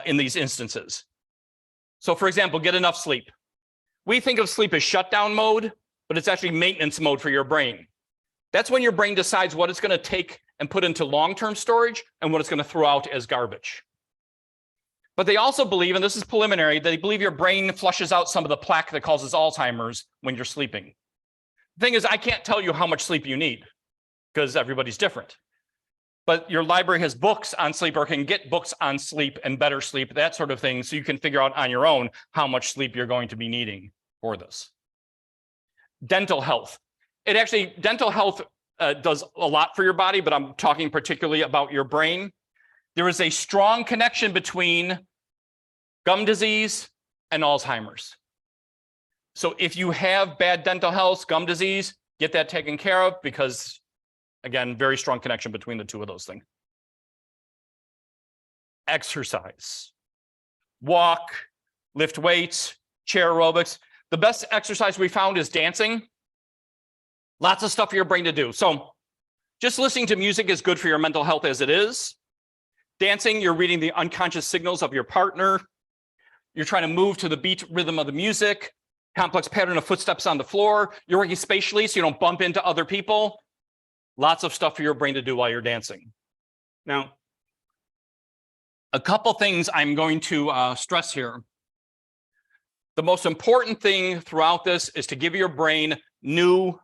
in these instances. So for example, get enough sleep. We think of sleep as shutdown mode, but it's actually maintenance mode for your brain. That's when your brain decides what it's going to take and put into long-term storage and what it's going to throw out as garbage. But they also believe, and this is preliminary, they believe your brain flushes out some of the plaque that causes Alzheimer's when you're sleeping. The thing is, I can't tell you how much sleep you need because everybody's different. But your library has books on sleep or can get books on sleep and better sleep, that sort of thing. So you can figure out on your own how much sleep you're going to be needing for this. Dental health. Dental health does a lot for your body, but I'm talking particularly about your brain. There is a strong connection between gum disease and Alzheimer's. So if you have bad dental health, gum disease, get that taken care of because, again, very strong connection between the two of those things. Exercise. Walk, lift weights, chair aerobics. The best exercise we found is dancing. Lots of stuff for your brain to do. So just listening to music is good for your mental health as it is. Dancing, you're reading the unconscious signals of your partner. You're trying to move to the beat rhythm of the music, complex pattern of footsteps on the floor. You're working spatially so you don't bump into other people. Lots of stuff for your brain to do while you're dancing. Now, a couple things I'm going to stress here. The most important thing throughout this is to give your brain new,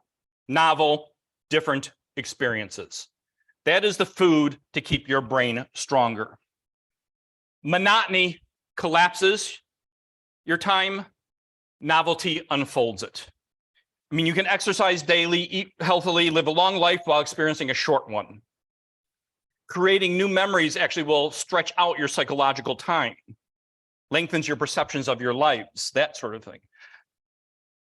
novel, different experiences. That is the food to keep your brain stronger. Monotony collapses your time. Novelty unfolds it. I mean, you can exercise daily, eat healthily, live a long life while experiencing a short one. Creating new memories actually will stretch out your psychological time, lengthens your perceptions of your lives, that sort of thing.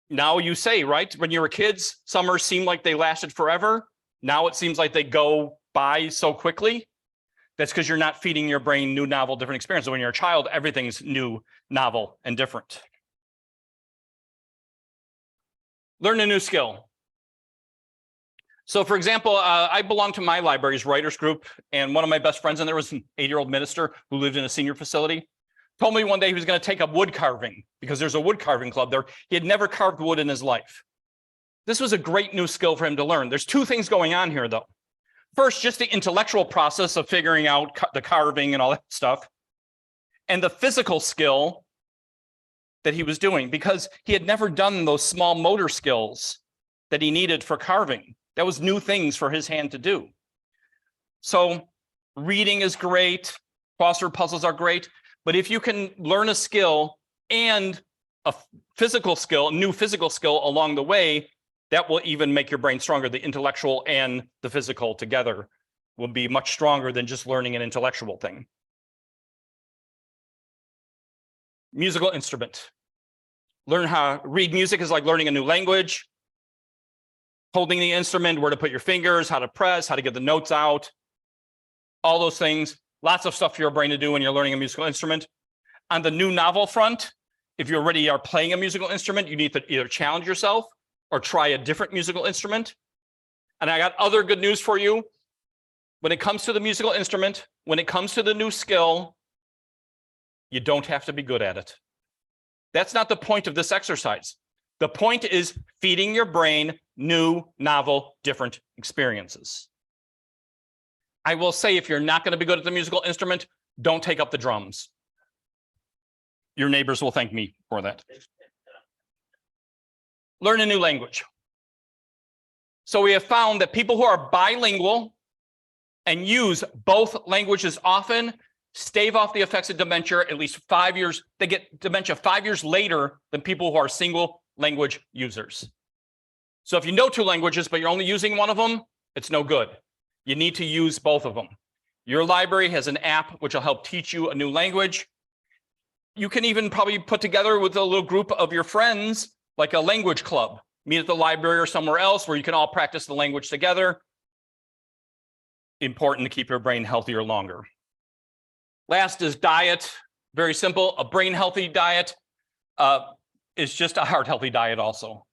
Now you say, right, when you were kids, summers seemed like they lasted forever. Now it seems like they go by so quickly. That's because you're not feeding your brain new, novel, different experiences. When you're a child, everything's new, novel, and different. Learn a new skill. So for example, I belong to my library's writers group, and one of my best friends in there was an 80-year-old minister who lived in a senior facility. Told me one day he was going to take up wood carving because there's a wood carving club there. He had never carved wood in his life. This was a great new skill for him to learn. There's two things going on here, though. First, just the intellectual process of figuring out the carving and all that stuff, and the physical skill that he was doing because he had never done those small motor skills that he needed for carving. That was new things for his hand to do. So reading is great, crossword puzzles are great, but if you can learn a skill and a physical skill, new physical skill along the way, that will even make your brain stronger. The intellectual and the physical together will be much stronger than just learning an intellectual thing. Musical instrument. Learn how to read music is like learning a new language. Holding the instrument, where to put your fingers, how to press, how to get the notes out. All those things. Lots of stuff for your brain to do when you're learning a musical instrument. On the new novel front, if you already are playing a musical instrument, you need to either challenge yourself or try a different musical instrument. And I got other good news for you. When it comes to the musical instrument, when it comes to the new skill, you don't have to be good at it. That's not the point of this exercise. The point is feeding your brain new, novel, different experiences. I will say, if you're not going to be good at the musical instrument, don't take up the drums. Your neighbors will thank me for that. Learn a new language. So we have found that people who are bilingual and use both languages often stave off the effects of dementia at least 5 years. They get dementia 5 years later than people who are single language users. So if you know two languages, but you're only using one of them, it's no good. You need to use both of them. Your library has an app which will help teach you a new language. You can even probably put together with a little group of your friends, like a language club. Meet at the library or somewhere else where you can all practice the language together. Important to keep your brain healthier longer. Last is diet. Very simple. A brain healthy diet is just a heart healthy diet also.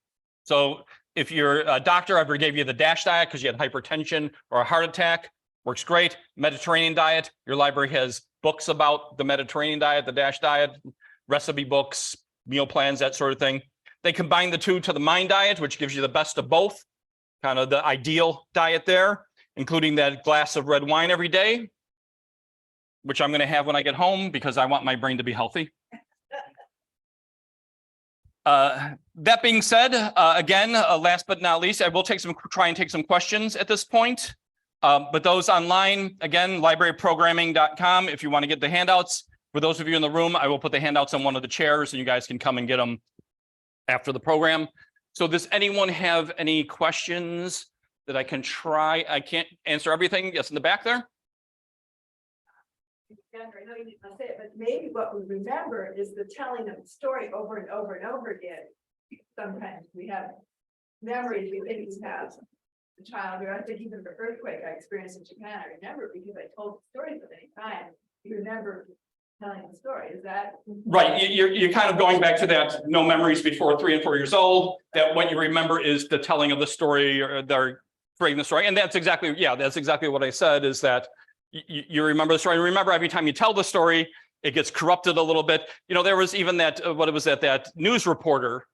So if your doctor ever gave you the DASH diet because you had hypertension or a heart attack, works great. Mediterranean diet. Your library has books about the Mediterranean diet, the DASH diet, recipe books, meal plans, that sort of thing. They combine the two to the Mind diet, which gives you the best of both, kind of the ideal diet there, including that glass of red wine every day. which I'm going to have when I get home because I want my brain to be healthy. That being said, again, last but not least, I will try and take some questions at this point. But those online, again, libraryprogramming.com, if you want to get the handouts. For those of you in the room, I will put the handouts on one of the chairs and you guys can come and get them after the program. So does anyone have any questions that I can try? I can't answer everything. Yes, in the back there. I know you didn't say it, but maybe what we remember is the telling of the story over and over and over again. Sometimes we have memories we think we have. The child, or I think even the earthquake I experienced in Japan, I remember because I told the story so many times. You remember telling the story. Is that right? You're kind of going back to that no memories before 3 and 4 years old. That what you remember is the telling of the story or they're creating the story, and that's exactly what I said. Is that you remember the story? And remember, every time you tell the story, it gets corrupted a little bit. You know, there was even that that news reporter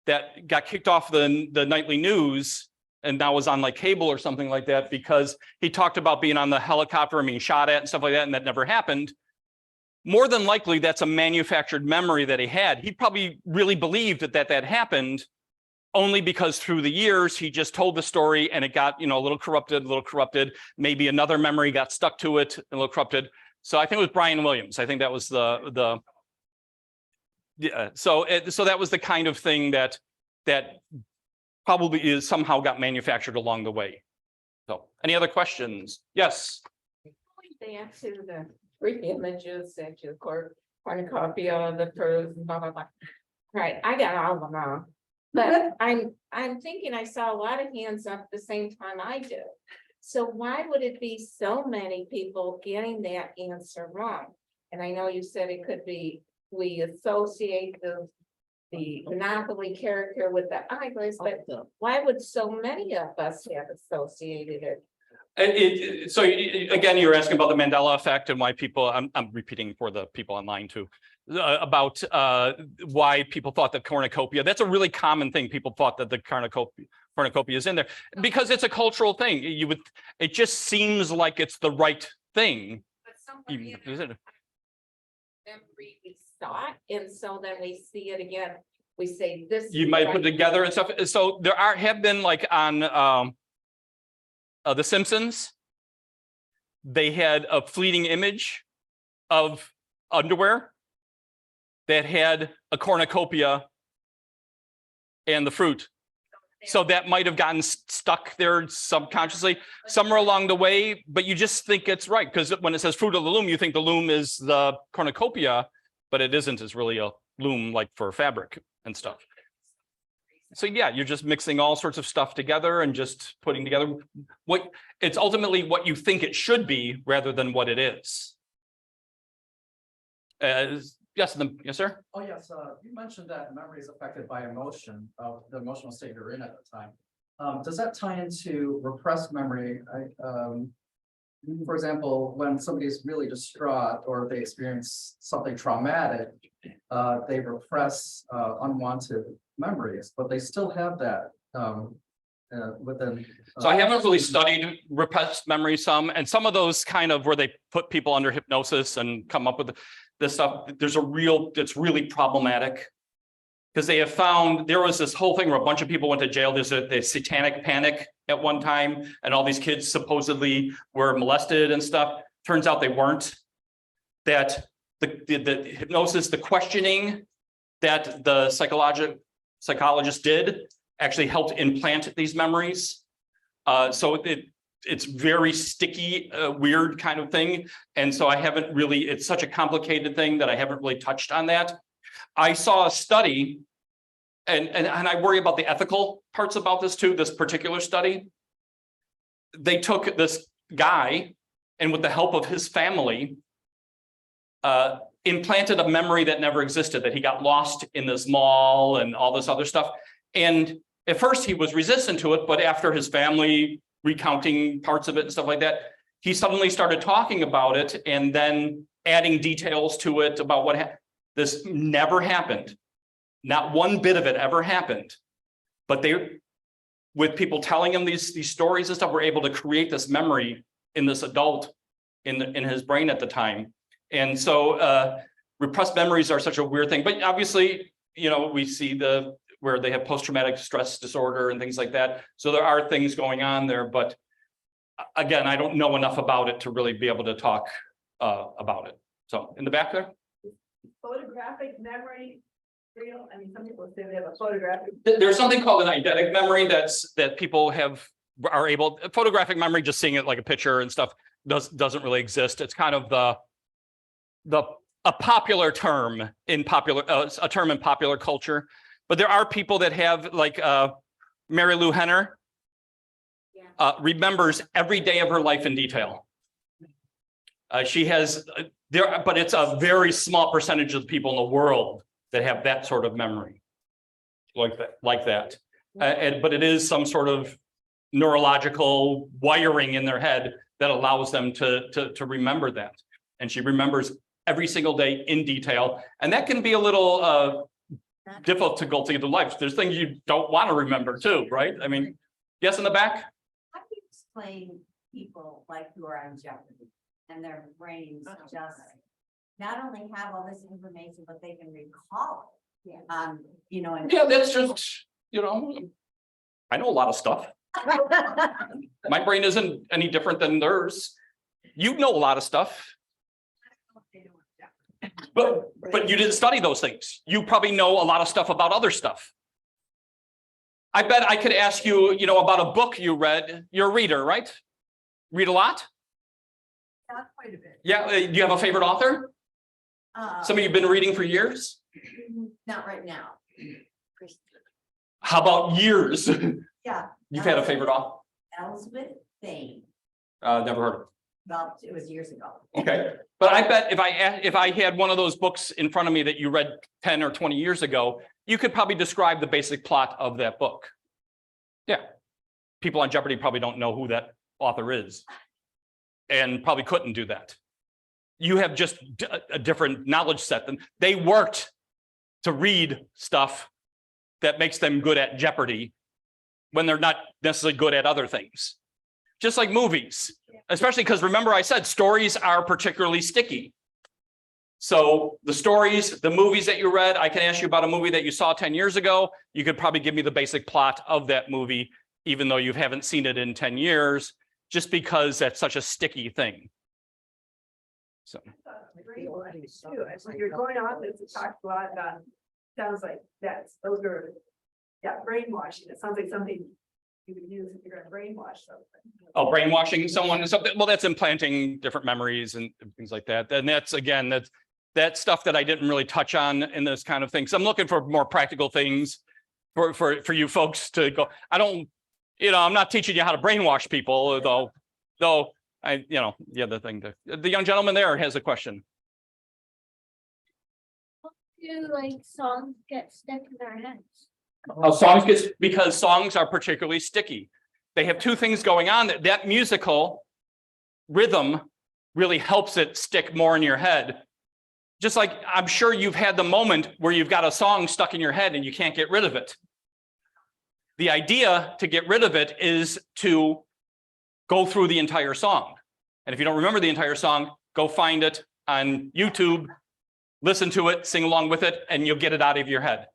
that got kicked off the nightly news and now was on like cable or something like that because he talked about being on the helicopter and being shot at and stuff like that, and that never happened. More than likely, that's a manufactured memory that he had. He probably really believed that happened, only because through the years he just told the story and it got, you know, a little corrupted. Maybe another memory got stuck to it, a little corrupted. So I think it was Brian Williams. I think that was yeah. So that was the kind of thing that probably somehow got manufactured along the way. So any other questions? Yes. They actually the three images that you cornucopia, the prose, and blah blah blah. Right, I got all of them wrong. But I'm thinking I saw a lot of hands up at the same time I do. So why would it be so many people getting that answer wrong? And I know you said it could be we associate the Monopoly character with the eyeglass, but why would so many of us have associated it? So again, you're asking about the Mandela effect and why people, I'm repeating for the people online too, about why people thought that cornucopia, that's a really common thing. People thought that the cornucopia is in there because it's a cultural thing. It just seems like it's the right thing. But somebody we saw it, and so then we see it again. We say this. You might put it together and stuff. So there have been like on The Simpsons, they had a fleeting image of underwear that had a cornucopia and the fruit. So that might have gotten stuck there subconsciously somewhere along the way, but you just think it's right. Because when it says fruit of the loom, you think the loom is the cornucopia, but it isn't. It's really a loom like for fabric and stuff. So yeah, you're just mixing all sorts of stuff together and just putting together what it's ultimately what you think it should be rather than what it is. Yes, yes, sir. Oh, yes. You mentioned that memory is affected by emotion of the emotional state you're in at the time. Does that tie into repressed memory? For example, when somebody's really distraught or they experience something traumatic, they repress unwanted memories, but they still have that within. So I haven't really studied repressed memory some, and some of those kind of where they put people under hypnosis and come up with this stuff. It's really problematic because they have found there was this whole thing where a bunch of people went to jail. There's a satanic panic at one time, and all these kids supposedly were molested and stuff. Turns out they weren't. That the hypnosis, the questioning that the psychologist did actually helped implant these memories. So it's very sticky, weird kind of thing. And so I haven't really, it's such a complicated thing that I haven't really touched on that. I saw a study, and I worry about the ethical parts about this too, this particular study. They took this guy and with the help of his family, implanted a memory that never existed, that he got lost in this mall and all this other stuff. And at first he was resistant to it, but after his family recounting parts of it and stuff like that, he suddenly started talking about it and then adding details to it about what happened. This never happened. Not one bit of it ever happened. But with people telling him these stories and stuff, were able to create this memory in this adult in his brain at the time. And so repressed memories are such a weird thing, but obviously, you know, we see where they have post-traumatic stress disorder and things like that. So there are things going on there, but again, I don't know enough about it to really be able to talk about it. So in the back there. Photographic memory real? I mean, some people say they have a photographic. There's something called an eidetic memory that people are able. Photographic memory, just seeing it like a picture and stuff, doesn't really exist. It's kind of a popular term in popular culture. But there are people that have, like Mary Lou Henner remembers every day of her life in detail. She has but it's a very small percentage of the people in the world that have that sort of memory, like that. But it is some sort of neurological wiring in their head that allows them to remember that. And she remembers every single day in detail, and that can be a little difficulty to life. There's things you don't want to remember too, right? I mean, yes, in the back. How do you explain people like who are on Jeopardy and their brains just not only have all this information, but they can recall it? You know, and Yeah, that's just, you know, I know a lot of stuff. My brain isn't any different than theirs. You know a lot of stuff. But you didn't study those things. You probably know a lot of stuff about other stuff. I bet I could ask you, you know, about a book you read. You're a reader, right? Read a lot? not quite a bit. Yeah. Do you have a favorite author? Somebody you've been reading for years? Not right now. How about years? Yeah. You've had a favorite author? Elizabeth Fane. Never heard of it. Well, it was years ago. Okay, but I bet if I had one of those books in front of me that you read 10 or 20 years ago, you could probably describe the basic plot of that book. Yeah, people on Jeopardy probably don't know who that author is, and probably couldn't do that. You have just a different knowledge set than they worked to read stuff that makes them good at Jeopardy when they're not necessarily good at other things. Just like movies, especially because remember I said stories are particularly sticky. So the stories, the movies that you read, I can ask you about a movie that you saw 10 years ago. You could probably give me the basic plot of that movie, even though you haven't seen it in 10 years, just because that's such a sticky thing. So. When you're going on, it's talked a lot about, sounds like those are, brainwashing. It sounds like something you would use if you're going to brainwash something. Oh, brainwashing someone or something. Well, that's implanting different memories and things like that. And that's, again, that's stuff that I didn't really touch on in this kind of thing. So I'm looking for more practical things for you folks to go. I don't, I'm not teaching you how to brainwash people, though I, the other thing, the young gentleman there has a question. Do like songs get stuck in our heads? Because songs are particularly sticky. They have two things going on. That musical rhythm really helps it stick more in your head. Just like I'm sure you've had the moment where you've got a song stuck in your head and you can't get rid of it. The idea to get rid of it is to go through the entire song. And if you don't remember the entire song, go find it on YouTube, listen to it, sing along with it, and you'll get it out of your head.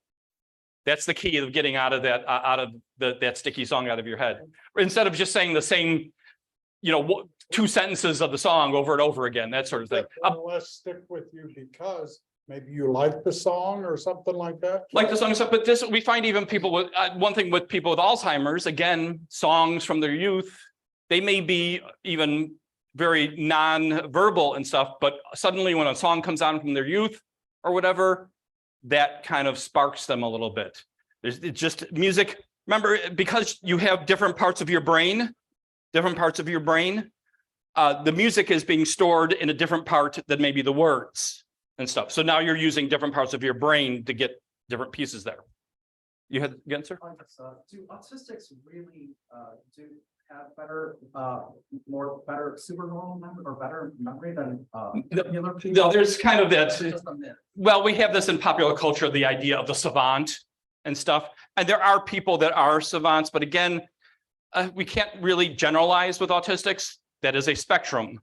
That's the key of getting out of that sticky song out of your head. Instead of just saying the same, two sentences of the song over and over again, that sort of thing. Less stick with you because maybe you like the song or something like that. Like the song and stuff, but this we find even people with one thing with people with Alzheimer's, again, songs from their youth, they may be even very non-verbal and stuff, but suddenly when a song comes on from their youth or whatever, that kind of sparks them a little bit. It's just music. Remember, because you have different parts of your brain, the music is being stored in a different part than maybe the words and stuff. So now you're using different parts of your brain to get different pieces there. You had again, sir? Do autistics really do have better supernormal memory or better memory than regular people? No, there's kind of that. It's just a myth. Well, we have this in popular culture, the idea of the savant and stuff. And there are people that are savants, but again, we can't really generalize with autistics. That is a spectrum.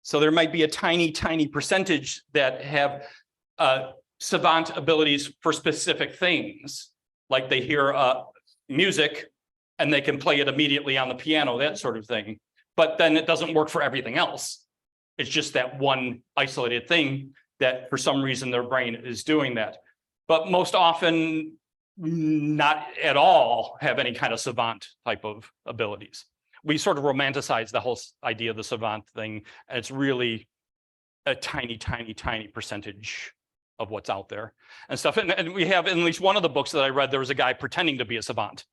So there might be a tiny, tiny percentage that have savant abilities for specific things. Like they hear music and they can play it immediately on the piano, that sort of thing. But then it doesn't work for everything else. It's just that one isolated thing that for some reason their brain is doing that. But most often, not at all have any kind of savant type of abilities. We sort of romanticize the whole idea of the savant thing, and it's really a tiny, tiny, tiny percentage of what's out there and stuff. And we have in at least one of the books that I read, there was a guy pretending to be a savant,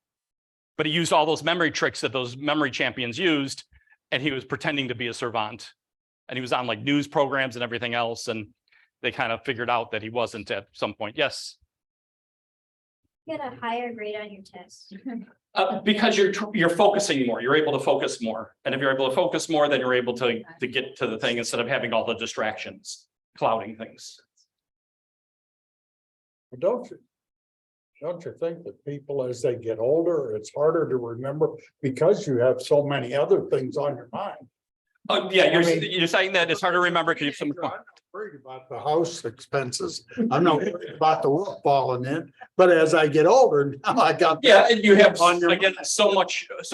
but he used all those memory tricks that those memory champions used, and he was pretending to be a savant. And he was on like news programs and everything else, and they kind of figured out that he wasn't at some point. Yes. Get a higher grade on your test. Because you're focusing more, you're able to focus more. And if you're able to focus more, then you're able to get to the thing instead of having all the distractions, clouding things. Don't you think that people, as they get older, it's harder to remember because you have so many other things on your mind? Oh, yeah, I mean- you're saying that it's harder to remember because you have so much I'm more. not worried about the house expenses. I'm not worried about the roof falling in, but as I get older, now I got. Yeah, and you have, on your again, so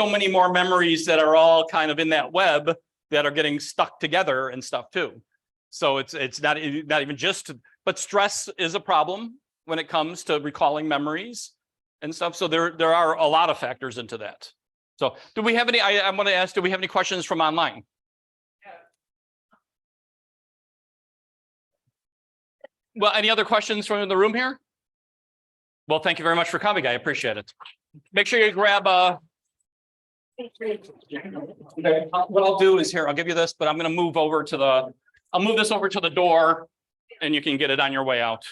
many more memories that are all kind of in that web that are getting stuck together and stuff too. So it's not even just, but stress is a problem when it comes to recalling memories and stuff. So there are a lot of factors into that. So do we have any, I want to ask, do we have any questions from online? Well, any other questions from the room here? Well, thank you very much for coming. I appreciate it. Make sure you grab okay, what I'll do is here, I'll give you this, but I'm going to move over to I'll move this over to the door and you can get it on your way out.